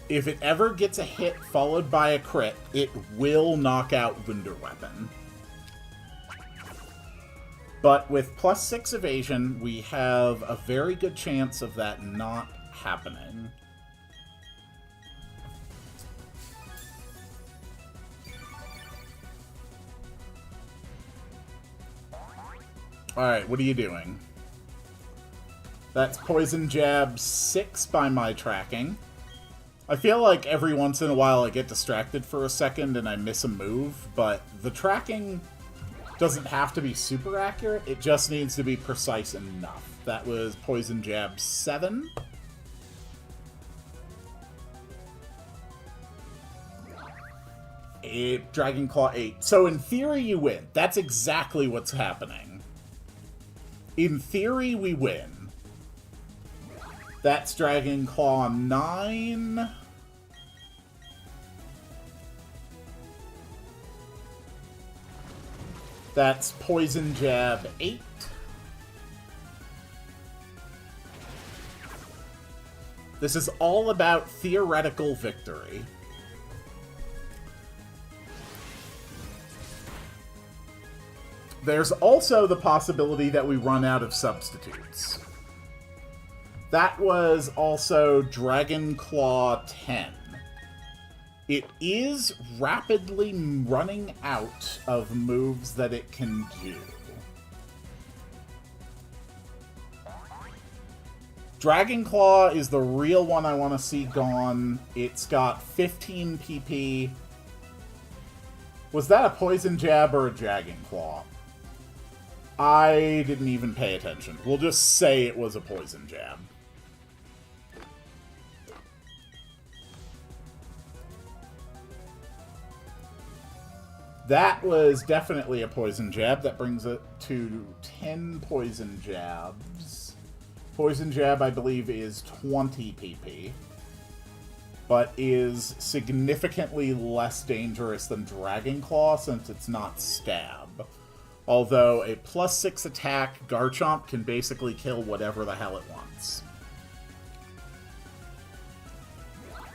If it ever gets a hit followed by a crit, it will knock out Wunderweapon. But with +6 evasion, we have a very good chance of that not happening. Alright, what are you doing? That's Poison Jab 6 by my tracking. I feel like every once in a while I get distracted for a second and I miss a move, but the tracking doesn't have to be super accurate, it just needs to be precise enough. That was Poison Jab 7. Dragon Claw 8. So in theory you win. That's exactly what's happening. In theory, we win. That's Dragon Claw 9. That's Poison Jab 8. This is all about theoretical victory. There's also the possibility that we run out of substitutes. That was also Dragon Claw 10. It is rapidly running out of moves that it can do. Dragon Claw is the real one I want to see gone. It's got 15 PP. Was that a Poison Jab or a Dragon Claw? I didn't even pay attention. We'll just say it was a Poison Jab. That was definitely a Poison Jab. That brings it to 10 Poison Jabs. Poison Jab, I believe, is 20 PP, but is significantly less dangerous than Dragon Claw since it's not stab. Although a +6 attack, Garchomp can basically kill whatever the hell it wants.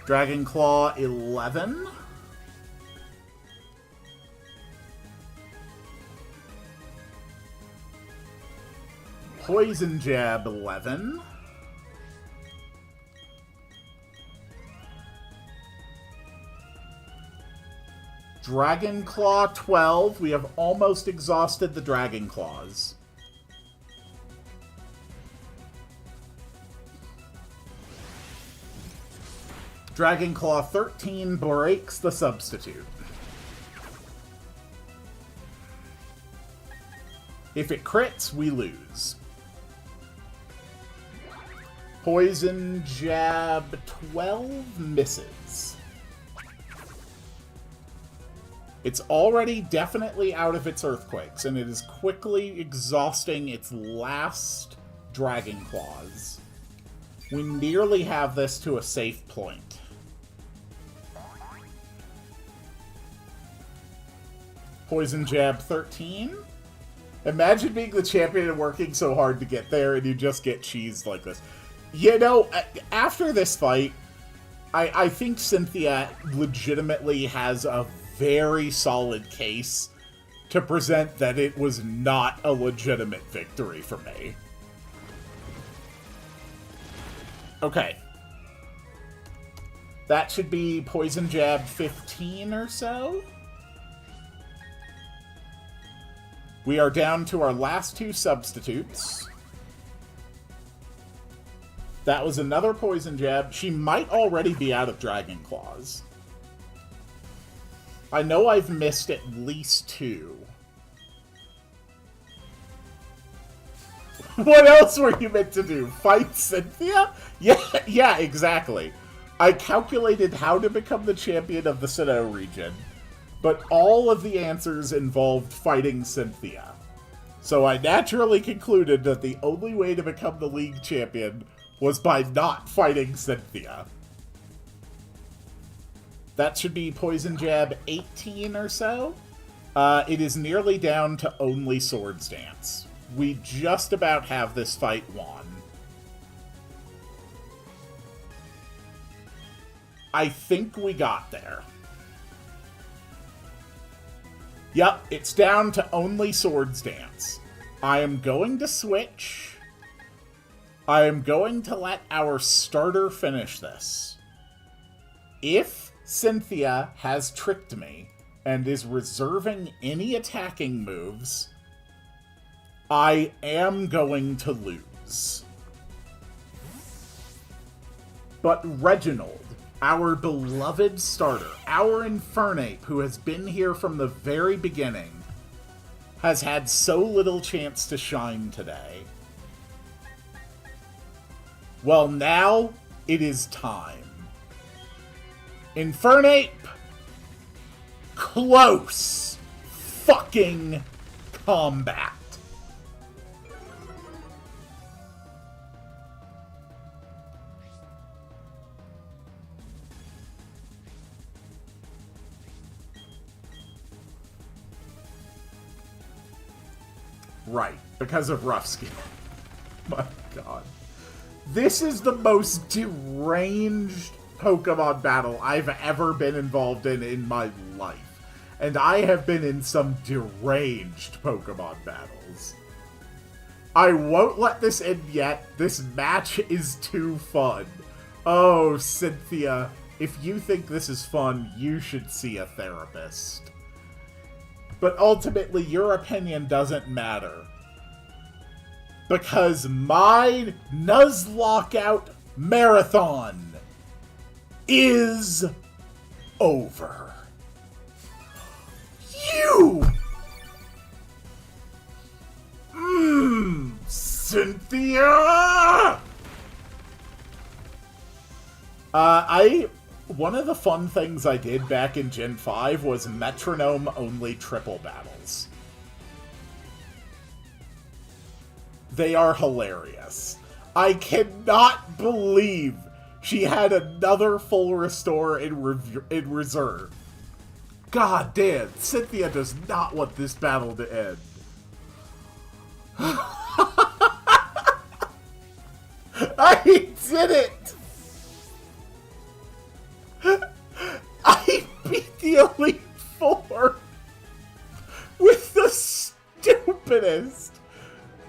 Dragon Claw 11. Poison Jab 11. Dragon Claw 12. We have almost exhausted the Dragon Claws. Dragon Claw 13 breaks the substitute. If it crits, we lose. Poison Jab 12 misses. It's already definitely out of its Earthquakes, and it is quickly exhausting its last Dragon Claws. We nearly have this to a safe point. Poison Jab 13. Imagine being the champion and working so hard to get there, and you just get cheesed like this. You know, after this fight, I think Cynthia legitimately has a very solid case to present that it was not a legitimate victory for me. Okay. That should be Poison Jab 15 or so. We are down to our last two substitutes. That was another Poison Jab. She might already be out of Dragon Claws. I know I've missed at least 2. What else were you meant to do? Fight Cynthia? Yeah, exactly. I calculated how to become the champion of the Sinnoh region, but all of the answers involved fighting Cynthia. So I naturally concluded that the only way to become the league champion was by not fighting Cynthia. That should be Poison Jab 18 or so. It is nearly down to only Swords Dance. We just about have this fight won. I think we got there. Yep, it's down to only Swords Dance. I am going to switch. I am going to let our starter finish this. If Cynthia has tricked me and is reserving any attacking moves, I am going to lose. But Reginald, our beloved starter, our Infernape, who has been here from the very beginning, has had so little chance to shine today. Well, now it is time. Infernape, close fucking combat. Right, because of rough skin. My god. This is the most deranged Pokemon battle I've ever been involved in my life. And I have been in some deranged Pokemon battles. I won't let this end yet. This match is too fun. Oh, Cynthia, if you think this is fun, you should see a therapist. But ultimately, your opinion doesn't matter. Because my Nuzlocke out marathon is over. You! Cynthia! One of the fun things I did back in Gen 5 was metronome-only triple battles. They are hilarious. I cannot believe she had another full restore in reserve. God damn, Cynthia does not want this battle to end. I did it! I beat the Elite Four with the stupidest,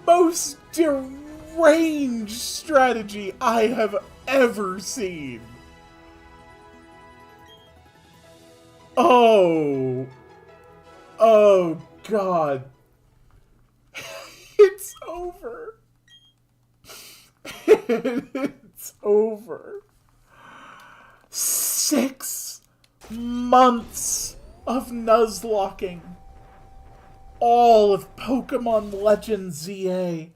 most deranged strategy I have ever seen. Oh God. It's over. It's over. 6 months of Nuzlocking. All of Pokemon Legends ZA.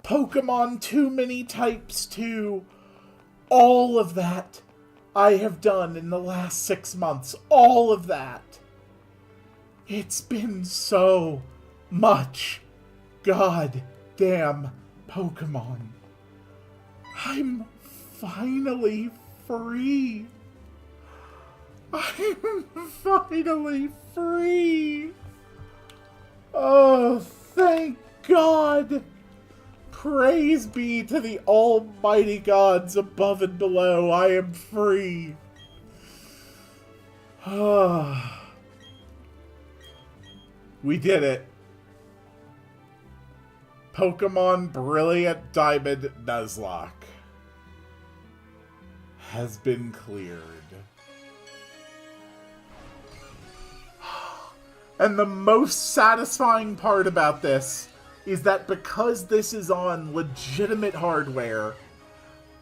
Pokemon Too Many Types 2. All of that I have done in the last 6 months. All of that. It's been so much goddamn Pokemon. I'm finally free. I'm finally free. Oh, thank God. Praise be to the almighty gods above and below. I am free. We did it. Pokemon Brilliant Diamond Nuzlocke has been cleared. And the most satisfying part about this is that because this is on legitimate hardware,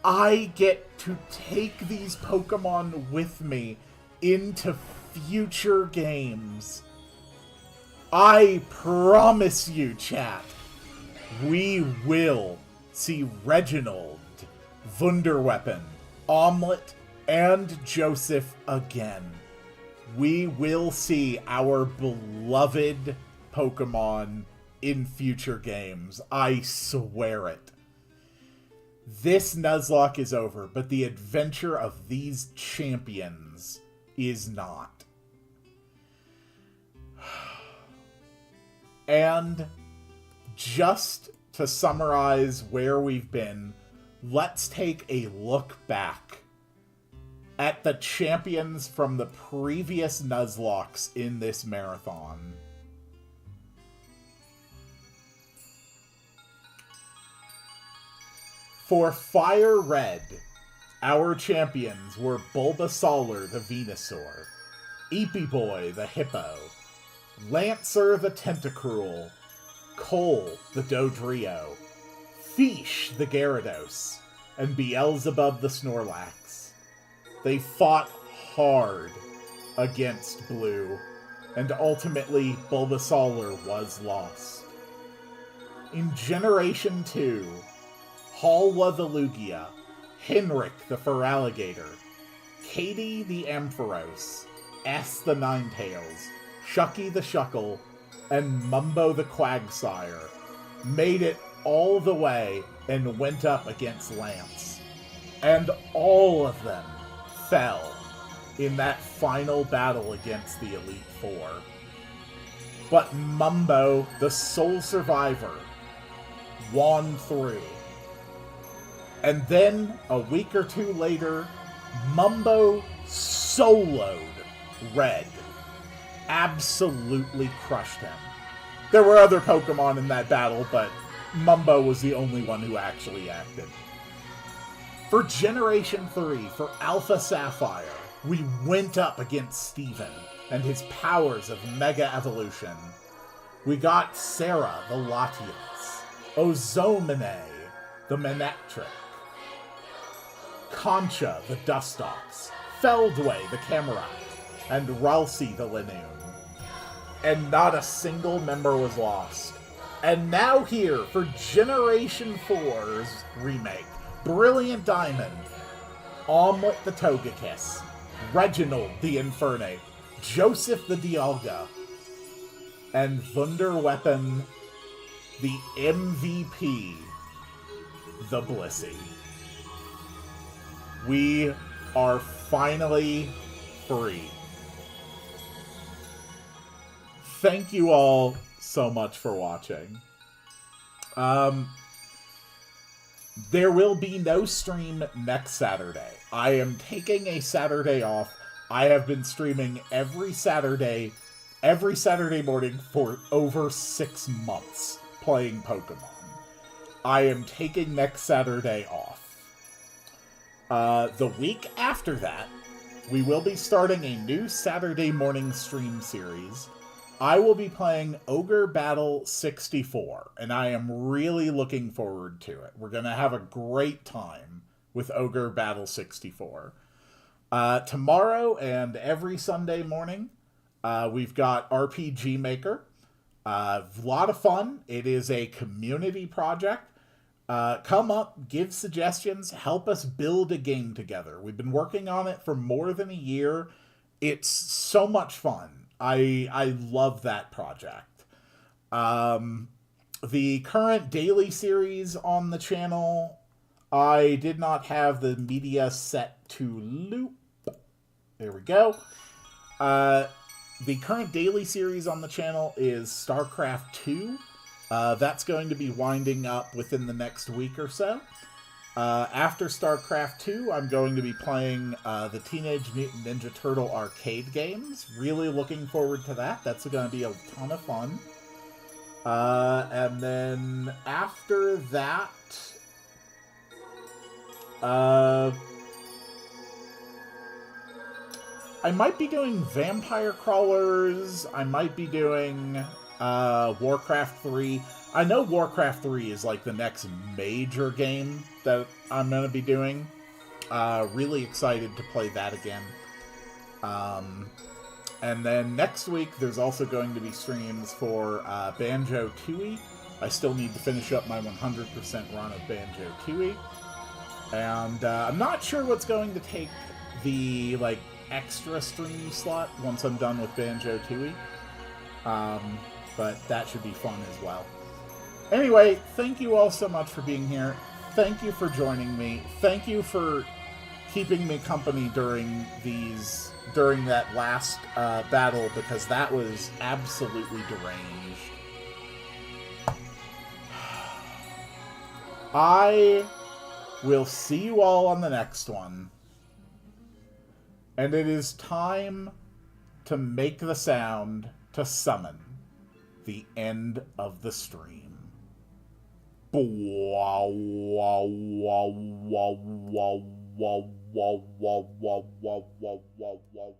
I get to take these Pokemon with me into future games, I promise you, chat, we will see Reginald, Wunderweapon, Omelette, and Joseph again. We will see our beloved Pokemon in future games. I swear it. This Nuzlocke is over, but the adventure of these champions is not. And just to summarize where we've been, let's take a look back at the champions from the previous Nuzlockes in this marathon. For Fire Red, our champions were Bulbasaur the Venusaur, Eepeeboy the Hippo, Lancer the Tentacruel, Cole the Dodrio, Fish the Gyarados, and Beelzebub the Snorlax. They fought hard against Blue, and ultimately Bulbasaur was lost. In Generation 2, Halwa the Lugia, Henrik the Feraligatr, Katie the Ampharos, S the Ninetales, Shucky the Shuckle, and Mumbo the Quagsire made it all the way and went up against Lance. And all of them fell in that final battle against the Elite Four. But Mumbo, the sole survivor, won through. And then, a week or two later, Mumbo soloed Red. Absolutely crushed him. There were other Pokemon in that battle, but Mumbo was the only one who actually acted. For Generation 3, for Alpha Sapphire, we went up against Steven and his powers of Mega Evolution. We got Sarah the Latias, Ozomene the Manectric, Concha the Dustox, Feldway the Camerupt, and Ralsei the Linoon. And not a single member was lost. And now here for Generation 4's remake, Brilliant Diamond, Omelette the Togekiss, Reginald the Infernape, Joseph the Dialga, and Wunderweapon the MVP, the Blissey. We are finally free. Thank you all so much for watching. There will be no stream next Saturday. I am taking a Saturday off. I have been streaming every Saturday morning for over 6 months playing Pokemon. I am taking next Saturday off. The week after that, we will be starting a new Saturday morning stream series. I will be playing Ogre Battle 64, and I am really looking forward to it. We're going to have a great time with Ogre Battle 64. Tomorrow and every Sunday morning, we've got RPG Maker. A lot of fun. It is a community project. Come up, give suggestions, help us build a game together. We've been working on it for more than a year. It's so much fun. I love that project. The current daily series on the channel, I did not have the media set to loop. There we go. The current daily series on the channel is StarCraft 2. That's going to be winding up within the next week or so. After StarCraft 2, I'm going to be playing the Teenage Mutant Ninja Turtle arcade games. Really looking forward to that. That's going to be a ton of fun. And then after that, I might be doing Vampire Crawlers. I might be doing Warcraft 3. I know Warcraft 3 is like the next major game that I'm going to be doing. Really excited to play that again. And then next week, there's also going to be streams for Banjo-Tooie. I still need to finish up my 100% run of Banjo-Tooie. And I'm not sure what's going to take the, like, extra stream slot once I'm done with Banjo-Tooie. But that should be fun as well. Anyway, thank you all so much for being here. Thank you for joining me. Thank you for keeping me company during that last battle, because that was absolutely deranged. I will see you all on the next one. And it is time to make the sound to summon the end of the stream. Wow, wow, wow, wow, wow, wow, wow, wow, wow, wow, wow, wow.